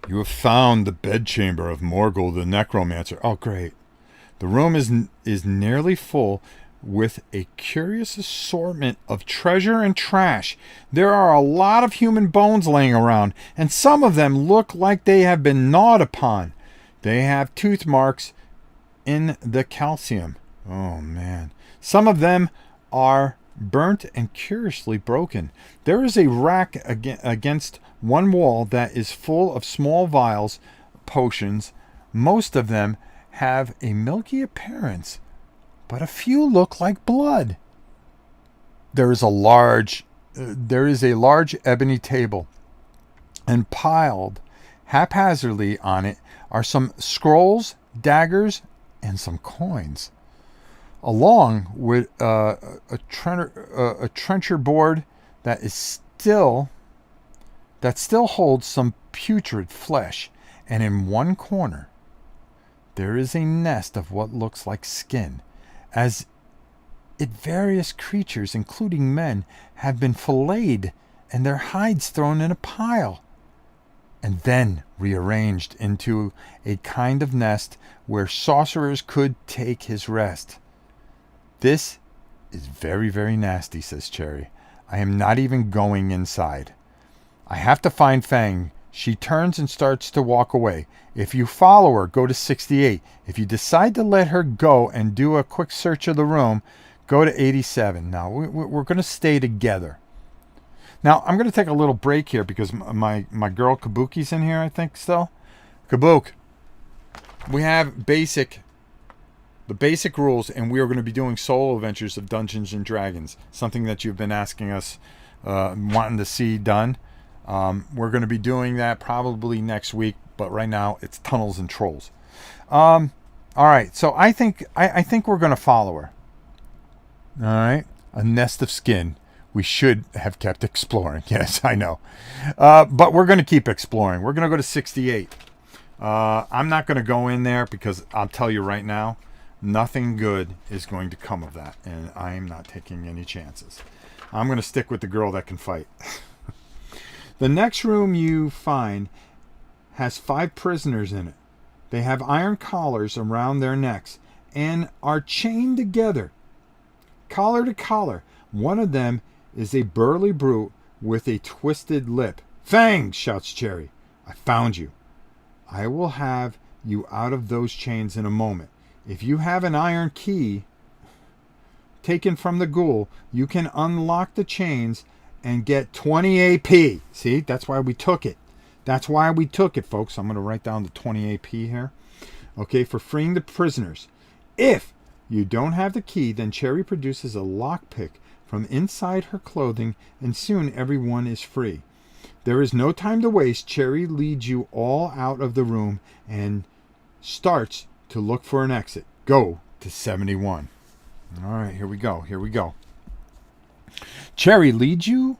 You have found the bedchamber of Morgul the Necromancer. Oh, great. The room is nearly full with a curious assortment of treasure and trash. There are a lot of human bones laying around, and some of them look like they have been gnawed upon. They have tooth marks in the calcium. Oh, man. Some of them are burnt and curiously broken. There is a rack against one wall that is full of small vials, potions. Most of them have a milky appearance, but a few look like blood. There is a large ebony table, and piled haphazardly on it are some scrolls, daggers, and some coins, along with a trencher board that still holds some putrid flesh, and in one corner there is a nest of what looks like skin, as if various creatures, including men, have been filleted and their hides thrown in a pile, and then rearranged into a kind of nest where sorcerers could take his rest. This is very, very nasty, says Cherry. I am not even going inside. I have to find Fang. She turns and starts to walk away. If you follow her, go to 68. If you decide to let her go and do a quick search of the room, go to 87. Now, we're going to stay together. Now, I'm going to take a little break here because my girl Kabuki's in here, I think, still. Kabuk, we have the basic rules, and we are going to be doing solo adventures of Dungeons and Dragons, something that you've been asking us, wanting to see done. We're going to be doing that probably next week, but right now it's Tunnels and Trolls. All right, so I think we're going to follow her. All right, a nest of skin. We should have kept exploring. Yes, I know, but we're going to keep exploring. We're going to go to 68. I'm not going to go in there because I'll tell you right now, nothing good is going to come of that, and I am not taking any chances. I'm going to stick with the girl that can fight. The next room you find has 5 prisoners in it. They have iron collars around their necks and are chained together, collar to collar. One of them is a burly brute with a twisted lip. "Fang!" shouts Cherry. "I found you. I will have you out of those chains in a moment. If you have an iron key taken from the ghoul, you can unlock the chains and get 20 AP. See, that's why we took it. That's why we took it, folks. I'm going to write down the 20 AP here. Okay, for freeing the prisoners. If you don't have the key, then Cherry produces a lockpick from inside her clothing, and soon everyone is free. There is no time to waste. Cherry leads you all out of the room and starts to look for an exit. Go to 71. All right, here we go. Here we go. Cherry leads you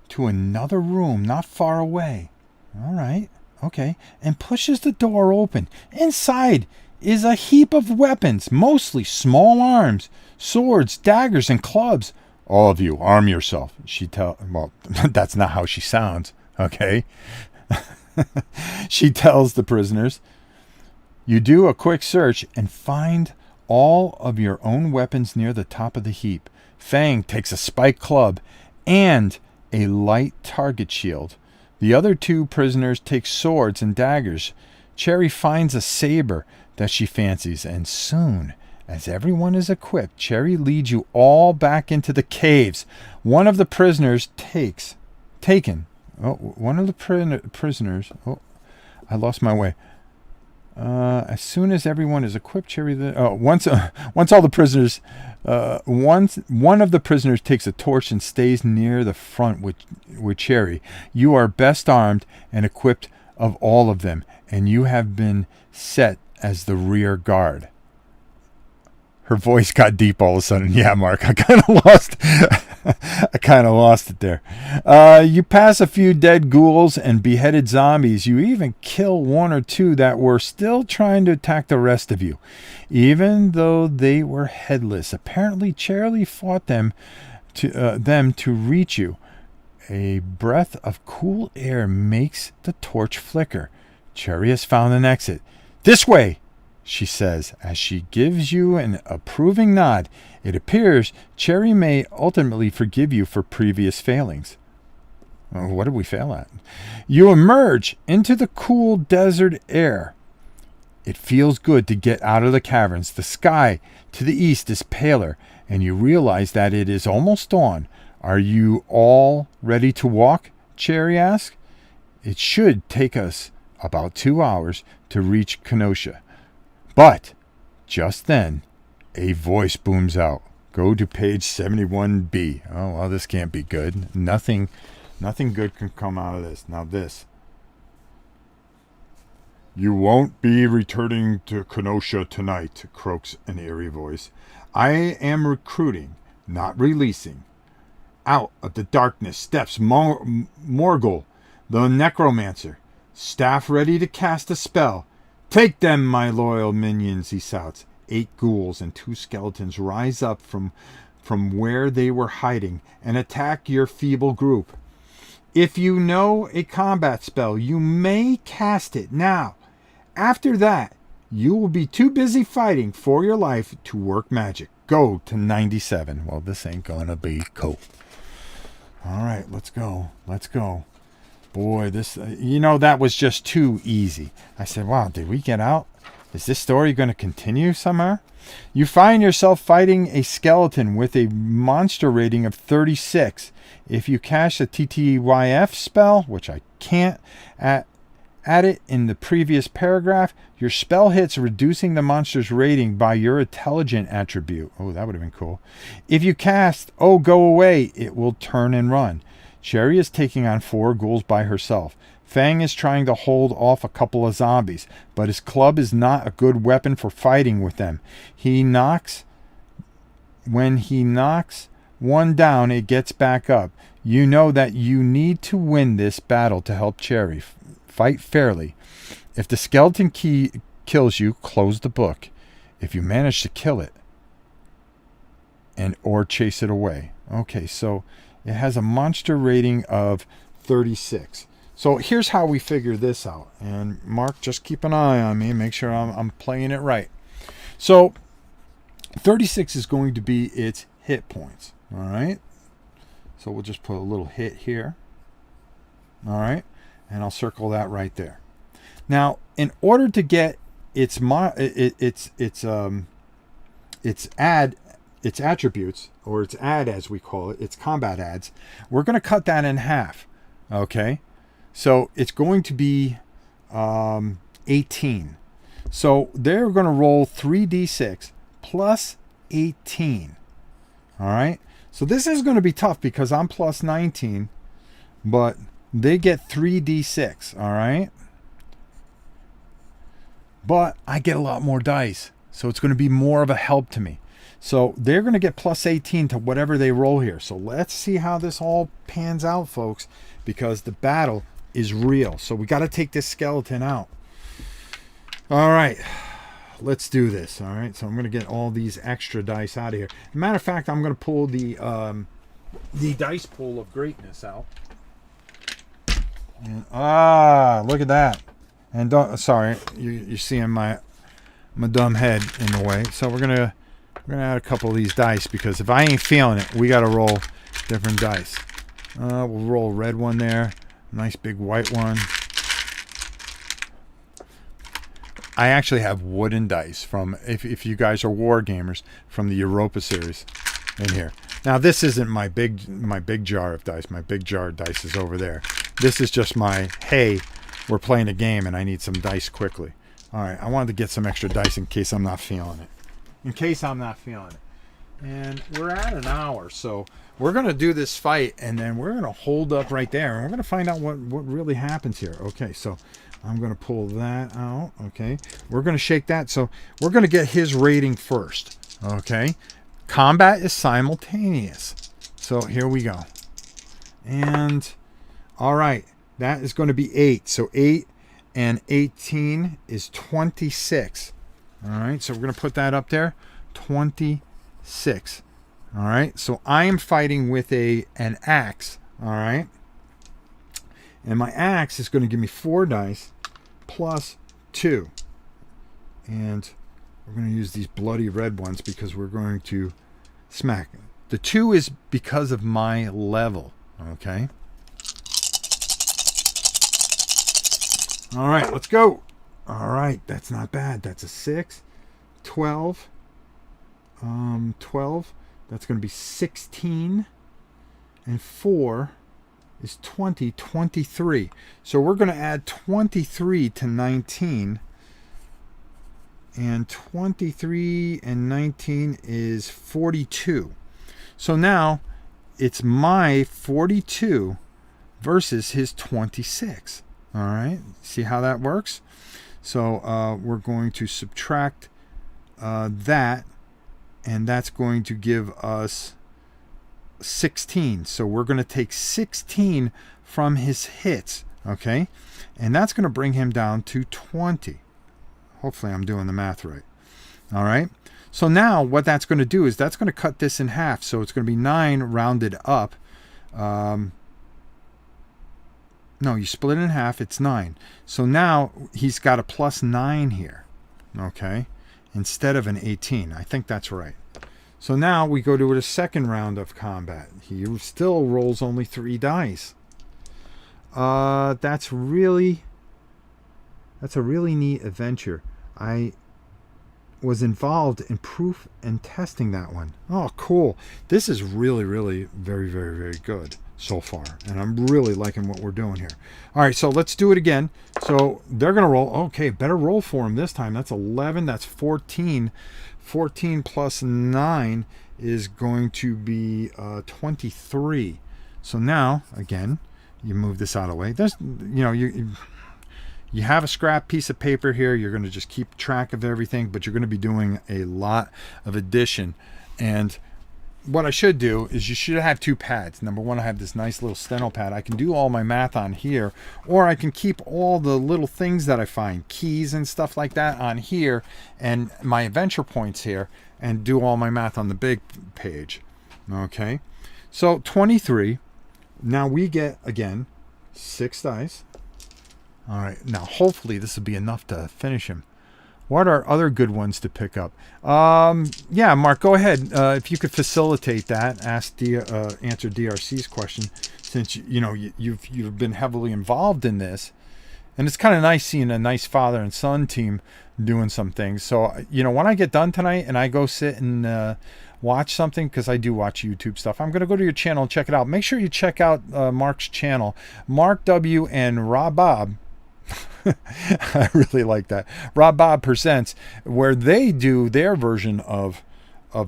to another room not far away. All right, okay, and pushes the door open. Inside is a heap of weapons, mostly small arms, swords, daggers, and clubs. "All of you, arm yourself," well, that's not how she sounds, okay? She tells the prisoners. You do a quick search and find all of your own weapons near the top of the heap. Fang takes a spike club and a light target shield. The other 2 prisoners take swords and daggers. Cherry finds a saber that she fancies, and soon, as everyone is equipped, Cherry leads you all back into the caves. One of the prisoners prisoners. Oh, I lost my way. As soon as everyone is equipped, Cherry. Once all the prisoners, one of the prisoners takes a torch and stays near the front with Cherry. You are best armed and equipped of all of them, and you have been set as the rear guard. Her voice got deep all of a sudden. Yeah, Mark, I kind of lost it there. You pass a few dead ghouls and beheaded zombies. You even kill 1 or 2 that were still trying to attack the rest of you, even though they were headless. Apparently, Cherry fought them to reach you. A breath of cool air makes the torch flicker. Cherry has found an exit. "This way," she says as she gives you an approving nod. It appears Cherry may ultimately forgive you for previous failings. What did we fail at? You emerge into the cool desert air. It feels good to get out of the caverns. The sky to the east is paler, and you realize that it is almost dawn. "Are you all ready to walk?" Cherry asks. "It should take us about 2 hours to reach Kenosha." But just then, a voice booms out. Go to page 71B. Oh, well, this can't be good. Nothing good can come out of this. Now this. "You won't be returning to Kenosha tonight," croaks an eerie voice. "I am recruiting, not releasing." Out of the darkness steps Morgul, the necromancer, staff ready to cast a spell. "Take them, my loyal minions," he shouts. 8 ghouls and 2 skeletons rise up from where they were hiding and attack your feeble group. If you know a combat spell, you may cast it now. After that, you will be too busy fighting for your life to work magic. Go to 97. Well, this ain't gonna be cool. All right, let's go. Let's go. Boy, this, that was just too easy. I said, wow, did we get out? Is this story going to continue somehow? You find yourself fighting a skeleton with a monster rating of 36. If you cast a TTYF spell, which I can't, at it in the previous paragraph, your spell hits reducing the monster's rating by your intelligent attribute. Oh, that would have been cool. If you cast, oh, go away, it will turn and run. Cherry is taking on 4 ghouls by herself. Fang is trying to hold off a couple of zombies, but his club is not a good weapon for fighting with them. When he knocks one down, it gets back up. You know that you need to win this battle to help Cherry. Fight fairly. If the skeleton key kills you, close the book. If you manage to kill it or chase it away. Okay, so it has a monster rating of 36. So here's how we figure this out. And Mark, just keep an eye on me. Make sure I'm playing it right. So 36 is going to be its hit points. All right. So we'll just put a little hit here. All right. And I'll circle that right there. Now, in order to get its attributes, or its add as we call it, its combat adds, we're going to cut that in half. Okay, so it's going to be 18. So they're going to roll 3d6 plus 18. All right, so this is going to be tough because I'm plus 19, but they get 3d6, all right? But I get a lot more dice, so it's going to be more of a help to me. So they're going to get plus 18 to whatever they roll here. So let's see how this all pans out, folks, because the battle is real. So we got to take this skeleton out. All right, let's do this, all right? So I'm going to get all these extra dice out of here. Matter of fact, I'm going to pull the dice pool of greatness out. And, look at that. And sorry, you're seeing my dumb head in the way. So we're gonna add a couple of these dice, because if I ain't feeling it, we gotta roll different dice. We'll roll a red one there, nice big white one. I actually have wooden dice from, if you guys are war gamers, from the Europa series in here. Now this isn't my big jar of dice. My big jar of dice is over there. This is just my, hey, we're playing a game and I need some dice quickly. All right, I wanted to get some extra dice in case I'm not feeling it. And we're at an hour, so we're going to do this fight, and then we're going to hold up right there, and we're going to find out what really happens here. Okay, so I'm going to pull that out. Okay, we're going to shake that. So we're going to get his rating first. Okay, combat is simultaneous. So here we go. And all right, that is going to be 8. So 8 and 18 is 26. All right, so we're going to put that up there. 26. All right, so I am fighting with an axe. All right, and my axe is going to give me 4 dice plus 2. And we're going to use these bloody red ones because we're going to smack. The 2 is because of my level. Okay. All right, let's go. All right, that's not bad. That's a 6. 12. 12. That's going to be 16. And 4 is 20. 23. So we're going to add 23 to 19. And 23 and 19 is 42. So now it's my 42 versus his 26. All right, see how that works? So we're going to subtract that, and that's going to give us 16. So we're going to take 16 from his hits, okay? And that's going to bring him down to 20. Hopefully I'm doing the math right. All right, so now what that's going to do is that's going to cut this in half. So it's going to be 9 rounded up. No, you split it in half, it's 9. So now he's got a plus 9 here, okay, instead of an 18. I think that's right. So now we go to the second round of combat. He still rolls only 3 dice. That's a really neat adventure. I was involved in proof and testing that one. Oh, cool. This is really, really very, very, very good so far. And I'm really liking what we're doing here. All right, so let's do it again. So they're going to roll. Okay, better roll for them this time. That's 11. That's 14. 14 plus 9 is going to be 23. So now, again, you move this out of the way. There's, you have a scrap piece of paper here. You're going to just keep track of everything, but you're going to be doing a lot of addition. And what I should do is you should have two pads. Number one, I have this nice little steno pad. I can do all my math on here, or I can keep all the little things that I find, keys and stuff like that, on here, and my adventure points here, and do all my math on the big page. Okay, so 23. Now we get, again, 6 dice. All right, now hopefully this will be enough to finish him. What are other good ones to pick up? Yeah, Mark, go ahead. If you could facilitate that, answer DRC's question, since you've been heavily involved in this, and it's kind of nice seeing a nice father and son team doing some things. So when I get done tonight and I go sit and watch something, because I do watch YouTube stuff, I'm going to go to your channel and check it out. Make sure you check out Mark's channel, Mark W. and Rob Bob. I really like that. Rob Bob Presents, where they do their version of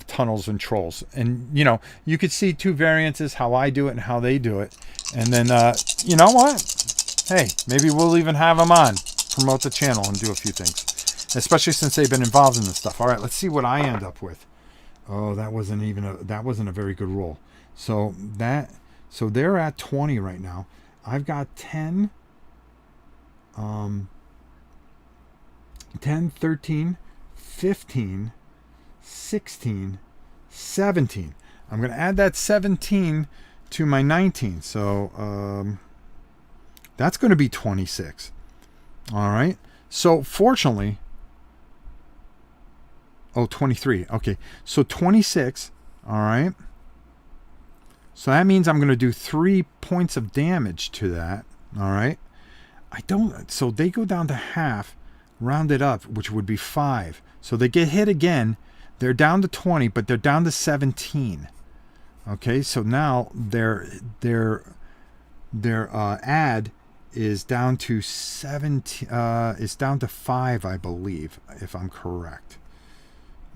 Tunnels and Trolls. And, you could see two variances, how I do it and how they do it. And then, you know what? Hey, maybe we'll even have them on, promote the channel and do a few things, especially since they've been involved in this stuff. All right, let's see what I end up with. Oh, that wasn't a very good roll. So they're at 20 right now. I've got 10, 10, 13, 15, 16, 17. I'm going to add that 17 to my 19. So that's going to be 26. All right. So fortunately, 23. Okay. So 26. All right. So that means I'm going to do 3 points of damage to that. All right. So they go down to half, round it up, which would be 5. So they get hit again. They're down to 20, but they're down to 17. Okay, so now their add is down to 17. It's down to 5, I believe, if I'm correct.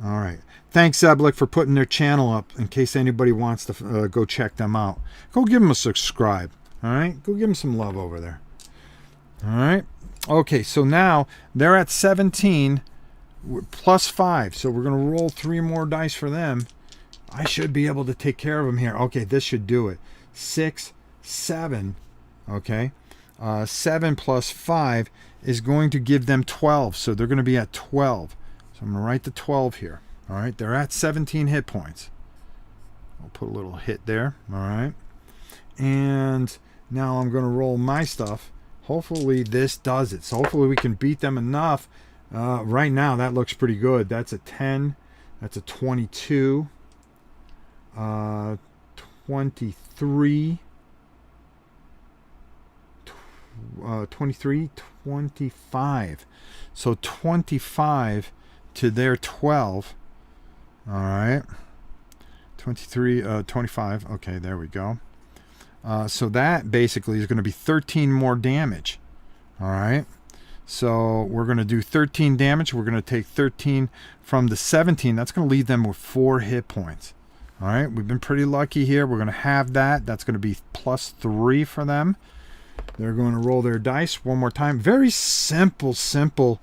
All right. Thanks, Zeblick, for putting their channel up. In case anybody wants to go check them out, go give them a subscribe. All right, go give them some love over there. All right. Okay, so now they're at 17 plus 5. So we're going to roll 3 more dice for them. I should be able to take care of them here. Okay, this should do it. 6, 7. Okay. 7 plus 5 is going to give them 12. So they're going to be at 12. So I'm going to write the 12 here. All right. They're at 17 hit points. I'll put a little hit there. All right. And now I'm going to roll my stuff. Hopefully this does it. So hopefully we can beat them enough. Right now that looks pretty good. That's a 10. That's a 22. 23. 23, 25. So 25 to their 12. All right. 23, 25. Okay, there we go. So that basically is going to be 13 more damage. All right. So we're going to do 13 damage. We're going to take 13 from the 17. That's going to leave them with 4 hit points. All right. We've been pretty lucky here. We're going to have that. That's going to be plus 3 for them. They're going to roll their dice one more time. Very simple system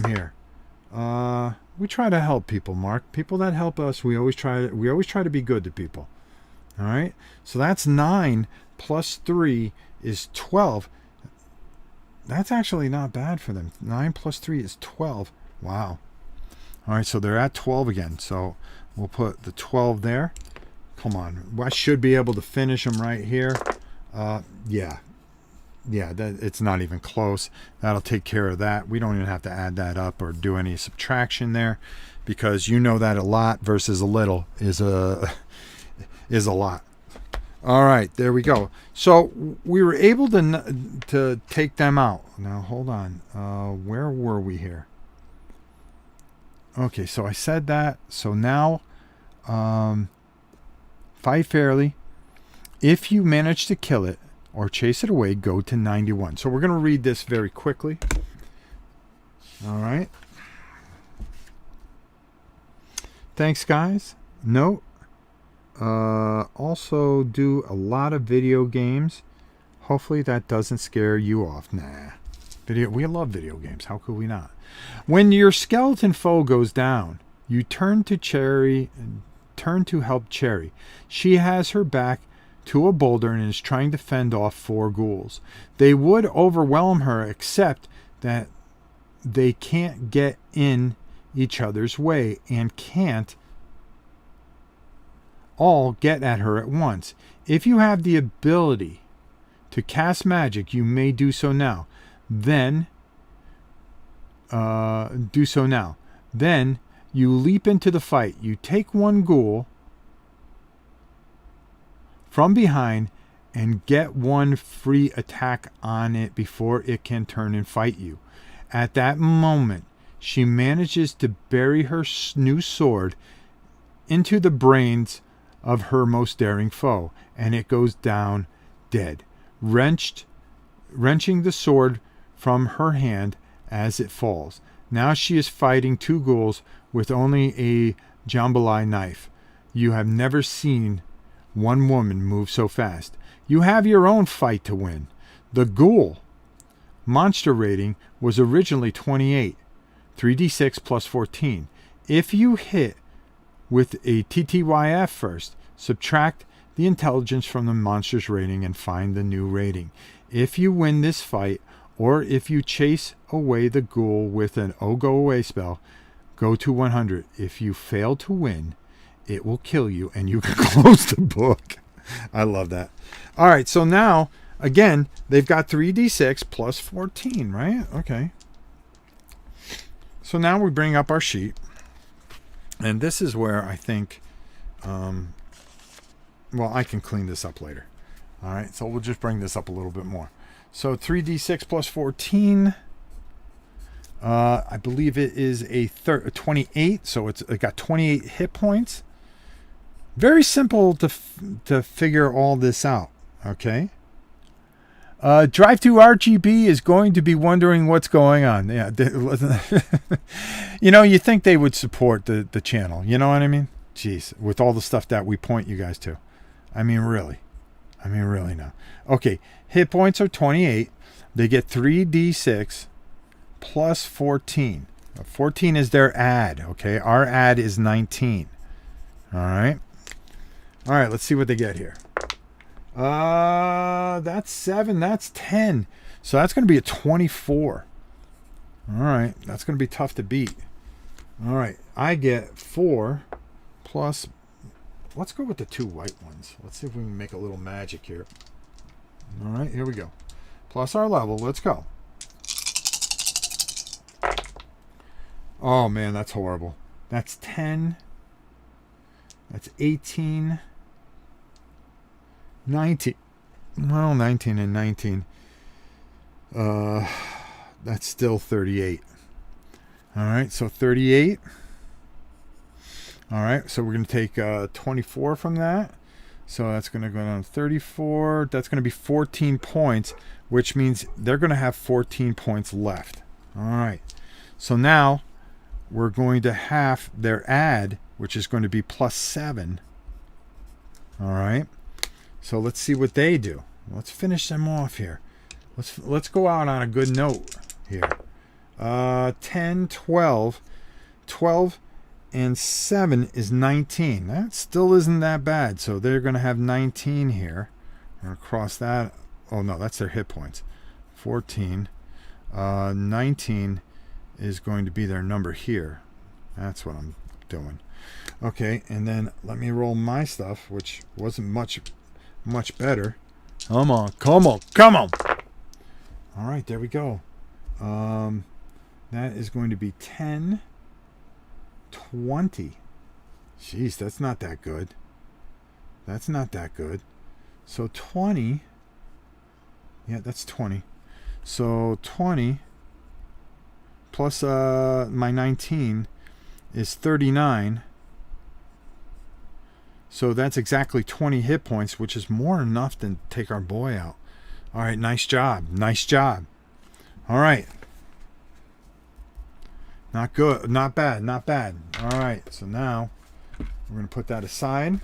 here. We try to help people, Mark. People that help us, we always try to be good to people. All right. So that's 9 plus 3 is 12. That's actually not bad for them. 9 plus 3 is 12. Wow. All right. So they're at 12 again. So we'll put the 12 there. Come on. I should be able to finish them right here. Yeah. It's not even close. That'll take care of that. We don't even have to add that up or do any subtraction there, because you know that a lot versus a little is a lot. All right, there we go. So we were able to take them out. Now hold on. Where were we here? Okay, so I said that. So now, fight fairly. If you manage to kill it or chase it away, go to 91. So we're going to read this very quickly. All right. Thanks, guys. Note. Also do a lot of video games. Hopefully that doesn't scare you off. Nah. We love video games. How could we not? When your skeleton foe goes down, you turn to help Cherry. She has her back to a boulder and is trying to fend off 4 ghouls. They would overwhelm her, except that they can't get in each other's way and can't all get at her at once. If you have the ability to cast magic, you may do so now. Then Then you leap into the fight. You take 1 ghoul from behind and get 1 free attack on it before it can turn and fight you. At that moment, she manages to bury her new sword into the brains of her most daring foe, and it goes down dead, wrenching the sword from her hand as it falls. Now she is fighting 2 ghouls with only a jambalaya knife. You have never seen one woman move so fast. You have your own fight to win. The ghoul monster rating was originally 28, 3d6 plus 14. If you hit with a TTYF first, subtract the intelligence from the monster's rating and find the new rating. If you win this fight, or if you chase away the ghoul with an go away spell, go to 100. If you fail to win, it will kill you and you can close the book. I love that. All right, so now, again, they've got 3d6 plus 14, right? Okay. So now we bring up our sheet. And this is where I think, well, I can clean this up later. All right, so we'll just bring this up a little bit more. So 3d6 plus 14, I believe it is a 28, so it got 28 hit points. Very simple to figure all this out, okay? Drive to RGB is going to be wondering what's going on. Yeah, you know, you think they would support the channel. You know what I mean? Jeez, with all the stuff that we point you guys to. I mean, really now. Okay, hit points are 28. They get 3d6 plus 14. 14 is their add, okay? Our add is 19. All right. All right, let's see what they get here. That's 7. That's 10. So that's going to be a 24. All right. That's going to be tough to beat. All right. I get 4 plus. Let's go with the 2 white ones. Let's see if we can make a little magic here. All right. Here we go. Plus our level. Let's go. Oh, man. That's horrible. That's 10. That's 18. 19. Well, 19 and 19. That's still 38. All right, so 38. All right, so we're going to take 24 from that. So that's going to go down to 34. That's going to be 14 points, which means they're going to have 14 points left. All right, so now we're going to have their add, which is going to be plus 7. All right. So let's see what they do. Let's finish them off here. Let's go out on a good note here. 10, 12. 12 and 7 is 19. That still isn't that bad. So they're going to have 19 here. I'm going to cross that. Oh, no, that's their hit points. 14. 19 is going to be their number here. That's what I'm doing. Okay, and then let me roll my stuff, which wasn't much better. Come on. All right, there we go. That is going to be 10, 20. Jeez, that's not that good. So 20. Yeah, that's 20. So 20 plus my 19 is 39. So that's exactly 20 hit points, which is more than enough to take our boy out. All right, nice job. Nice job. All right. Not good. Not bad. Not bad. All right. So now we're going to put that aside.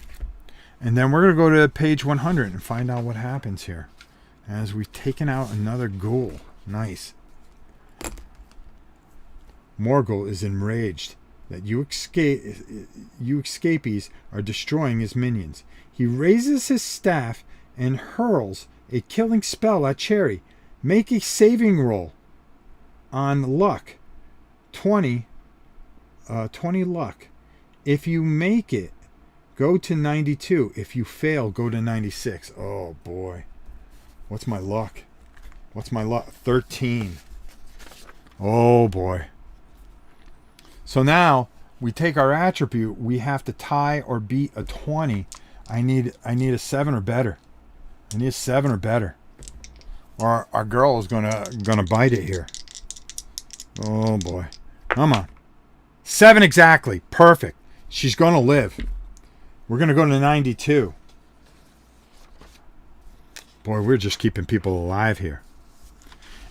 And then we're going to go to page 100 and find out what happens here as we've taken out another ghoul. Nice. Morgul is enraged that you escapees are destroying his minions. He raises his staff and hurls a killing spell at Cherry. Make a saving roll on luck. 20 luck. If you make it, go to 92. If you fail, go to 96. Oh boy. What's my luck? What's my luck? 13. Oh boy. So now we take our attribute. We have to tie or beat a 20. I need a 7 or better. I need a 7 or better. Or our girl is gonna bite it here. Oh boy. Come on. 7 exactly. Perfect. She's gonna live. We're gonna go to 92. Boy, we're just keeping people alive here.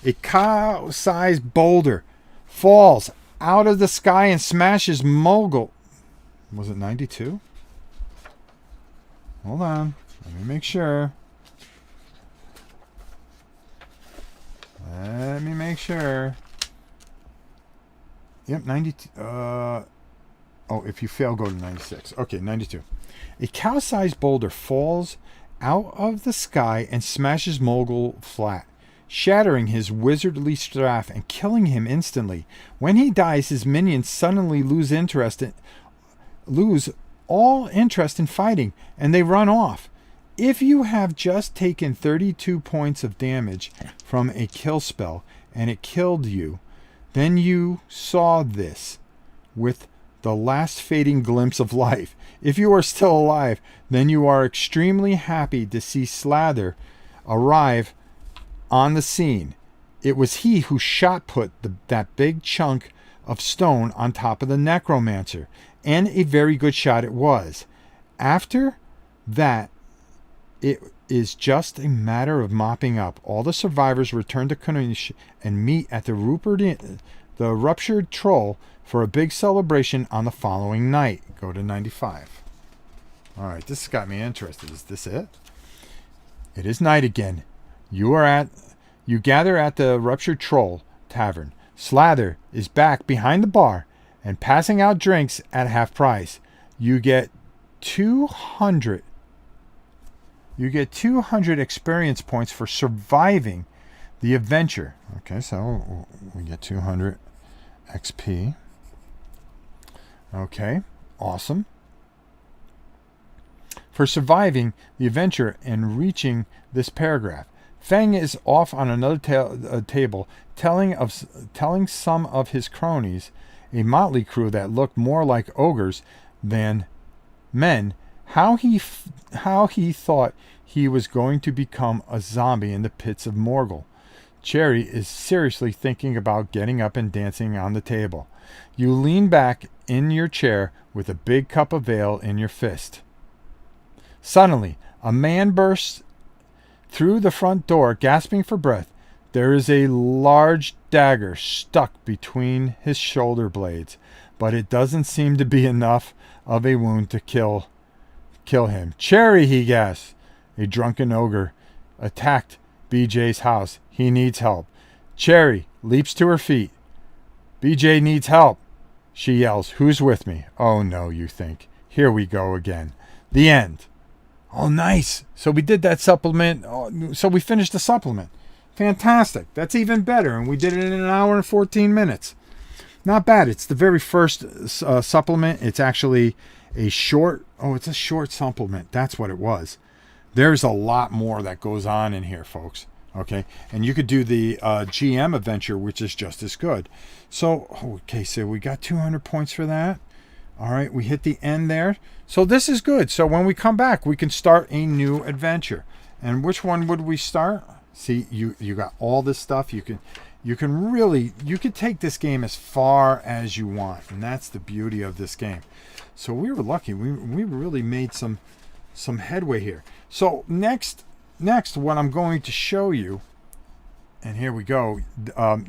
A cow-sized boulder falls out of the sky and smashes Mogul. Was it 92? Hold on. Let me make sure. Let me make sure. Yep, 92. Oh, if you fail, go to 96. Okay, 92. A cow-sized boulder falls out of the sky and smashes Mogul flat, shattering his wizardly staff and killing him instantly. When he dies, his minions suddenly lose all interest in fighting, and they run off. If you have just taken 32 points of damage from a kill spell and it killed you, then you saw this with the last fading glimpse of life. If you are still alive, then you are extremely happy to see Slather arrive on the scene. It was he who shot put that big chunk of stone on top of the necromancer, and a very good shot it was. After that, it is just a matter of mopping up. All the survivors return to Kunish and meet at the Ruptured Troll for a big celebration on the following night. Go to 95. All right, this got me interested. Is this it? It is night again. You gather at the Ruptured Troll Tavern. Slather is back behind the bar and passing out drinks at half price. You get 200 experience points for surviving the adventure. Okay, so we get 200 XP. Okay, awesome. For surviving the adventure and reaching this paragraph. Feng is off on another table telling some of his cronies, a motley crew that looked more like ogres than men, how he thought he was going to become a zombie in the pits of Morgul. Cherry is seriously thinking about getting up and dancing on the table. You lean back in your chair with a big cup of ale in your fist. Suddenly, a man bursts through the front door, gasping for breath. There is a large dagger stuck between his shoulder blades, but it doesn't seem to be enough of a wound to kill him. Cherry, he gasps. A drunken ogre attacked BJ's house. He needs help. Cherry leaps to her feet. BJ needs help. She yells, "Who's with me?" Oh no, you think. Here we go again. The end. Oh, nice. So we did that supplement. Oh, so we finished the supplement. Fantastic. That's even better. And we did it in an hour and 14 minutes. Not bad. It's the very first supplement. It's actually a short. Oh, it's a short supplement. That's what it was. There's a lot more that goes on in here, folks. Okay. And you could do the GM adventure, which is just as good. So, okay. So we got 200 points for that. All right. We hit the end there. So this is good. So when we come back, we can start a new adventure. And which one would we start? See, you got all this stuff. You can really, you can take this game as far as you want, and that's the beauty of this game. So we were lucky. We really made some headway here. So next what I'm going to show you, and here we go.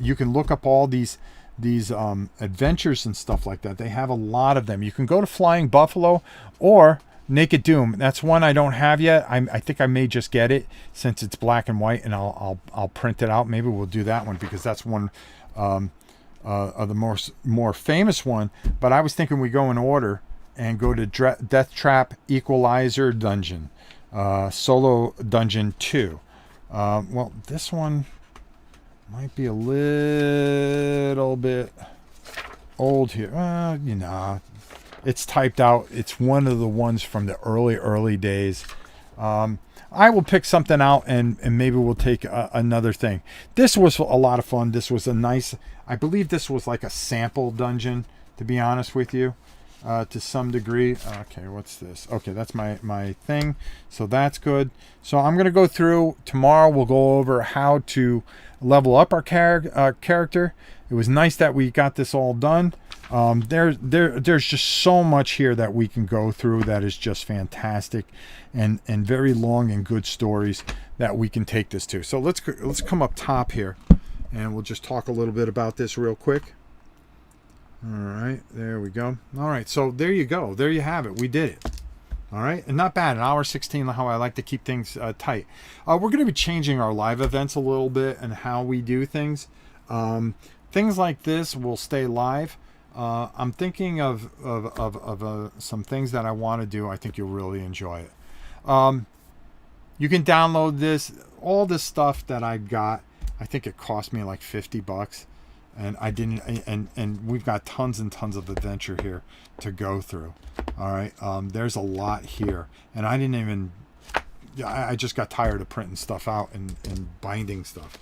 You can look up all these adventures and stuff like that. They have a lot of them. You can go to Flying Buffalo or Naked Doom. That's one I don't have yet. I think I may just get it since it's black and white, and I'll print it out. Maybe we'll do that one because that's one of the more famous one. But I was thinking we go in order and go to Death Trap Equalizer Dungeon, Solo Dungeon 2. Well, this one might be a little bit old here. You know, it's typed out. It's one of the ones from the early days. I will pick something out and maybe we'll take another thing. This was a lot of fun. This was a nice, I believe this was like a sample dungeon, to be honest with you, to some degree. Okay, what's this? Okay, that's my thing. So that's good. So I'm going to go through. Tomorrow we'll go over how to level up our character. It was nice that we got this all done. There's just so much here that we can go through that is just fantastic, and very long and good stories that we can take this to. So let's come up top here, and we'll just talk a little bit about this real quick. All right, there we go. All right, so there you go. There you have it. We did it. All right, and not bad. An hour 16, how I like to keep things tight. We're going to be changing our live events a little bit and how we do things. Things like this will stay live. I'm thinking of some things that I want to do. I think you'll really enjoy it. You can download this, all this stuff that I got. I think it cost me like $50, and I didn't. And we've got tons and tons of adventure here to go through. All right, there's a lot here, and I didn't even. I just got tired of printing stuff out and binding stuff.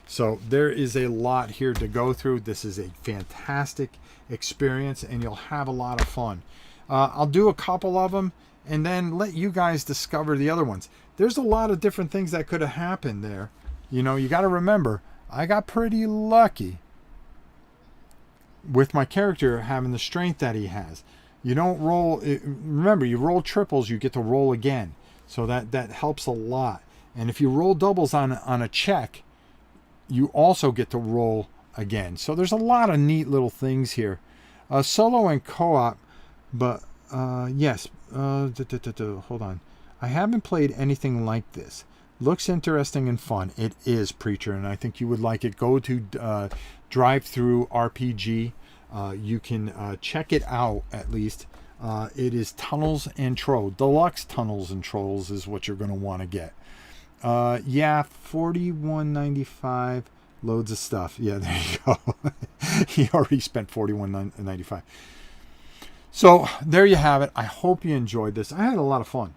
So there is a lot here to go through. This is a fantastic experience, and you'll have a lot of fun. I'll do a couple of them and then let you guys discover the other ones. There's a lot of different things that could have happened there. You know, you got to remember, I got pretty lucky with my character having the strength that he has. You don't roll, remember, you roll triples, you get to roll again. So that helps a lot. And if you roll doubles on a check, you also get to roll again. So there's a lot of neat little things here. Solo and co-op, but yes. Hold on. I haven't played anything like this. Looks interesting and fun. It is, Preacher, and I think you would like it. Go to Drive-Thru RPG. You can check it out at least. It is Tunnels and Trolls. Deluxe Tunnels and Trolls is what you're going to want to get. Yeah, $41.95. Loads of stuff. Yeah, there you go. He already spent $41.95. So there you have it. I hope you enjoyed this. I had a lot of fun.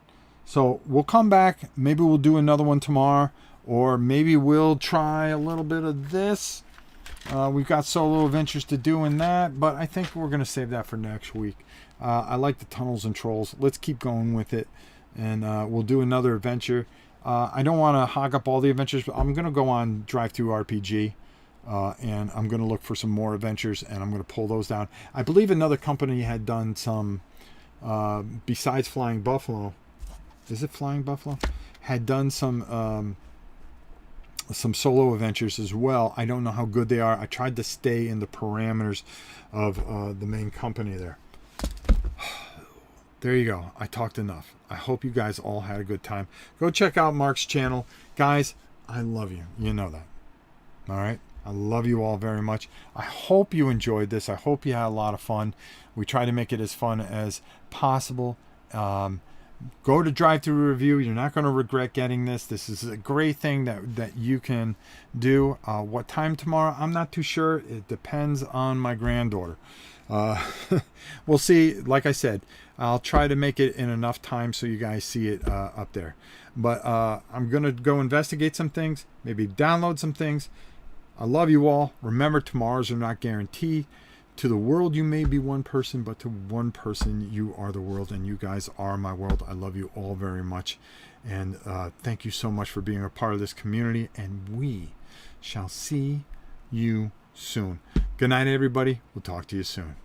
So we'll come back. Maybe we'll do another one tomorrow, or maybe we'll try a little bit of this. We've got solo adventures to do in that, but I think we're going to save that for next week. I like the Tunnels and Trolls. Let's keep going with it, and we'll do another adventure. I don't want to hog up all the adventures, but I'm going to go on Drive-Thru RPG, and I'm going to look for some more adventures, and I'm going to pull those down. I believe another company had done some, besides Flying Buffalo. Is it Flying Buffalo? Had done some solo adventures as well. I don't know how good they are. I tried to stay in the parameters of the main company there. There you go. I talked enough. I hope you guys all had a good time. Go check out Mark's channel. Guys, I love you. You know that. All right? I love you all very much. I hope you enjoyed this. I hope you had a lot of fun. We try to make it as fun as possible. Go to Drive-Thru Review. You're not going to regret getting this. This is a great thing that you can do. What time tomorrow? I'm not too sure. It depends on my granddaughter. We'll see. Like I said, I'll try to make it in enough time so you guys see it up there. But I'm going to go investigate some things, maybe download some things. I love you all. Remember, tomorrows are not guaranteed. To the world, you may be one person, but to one person, you are the world, and you guys are my world. I love you all very much, and thank you so much for being a part of this community, and we shall see you soon. Good night, everybody. We'll talk to you soon.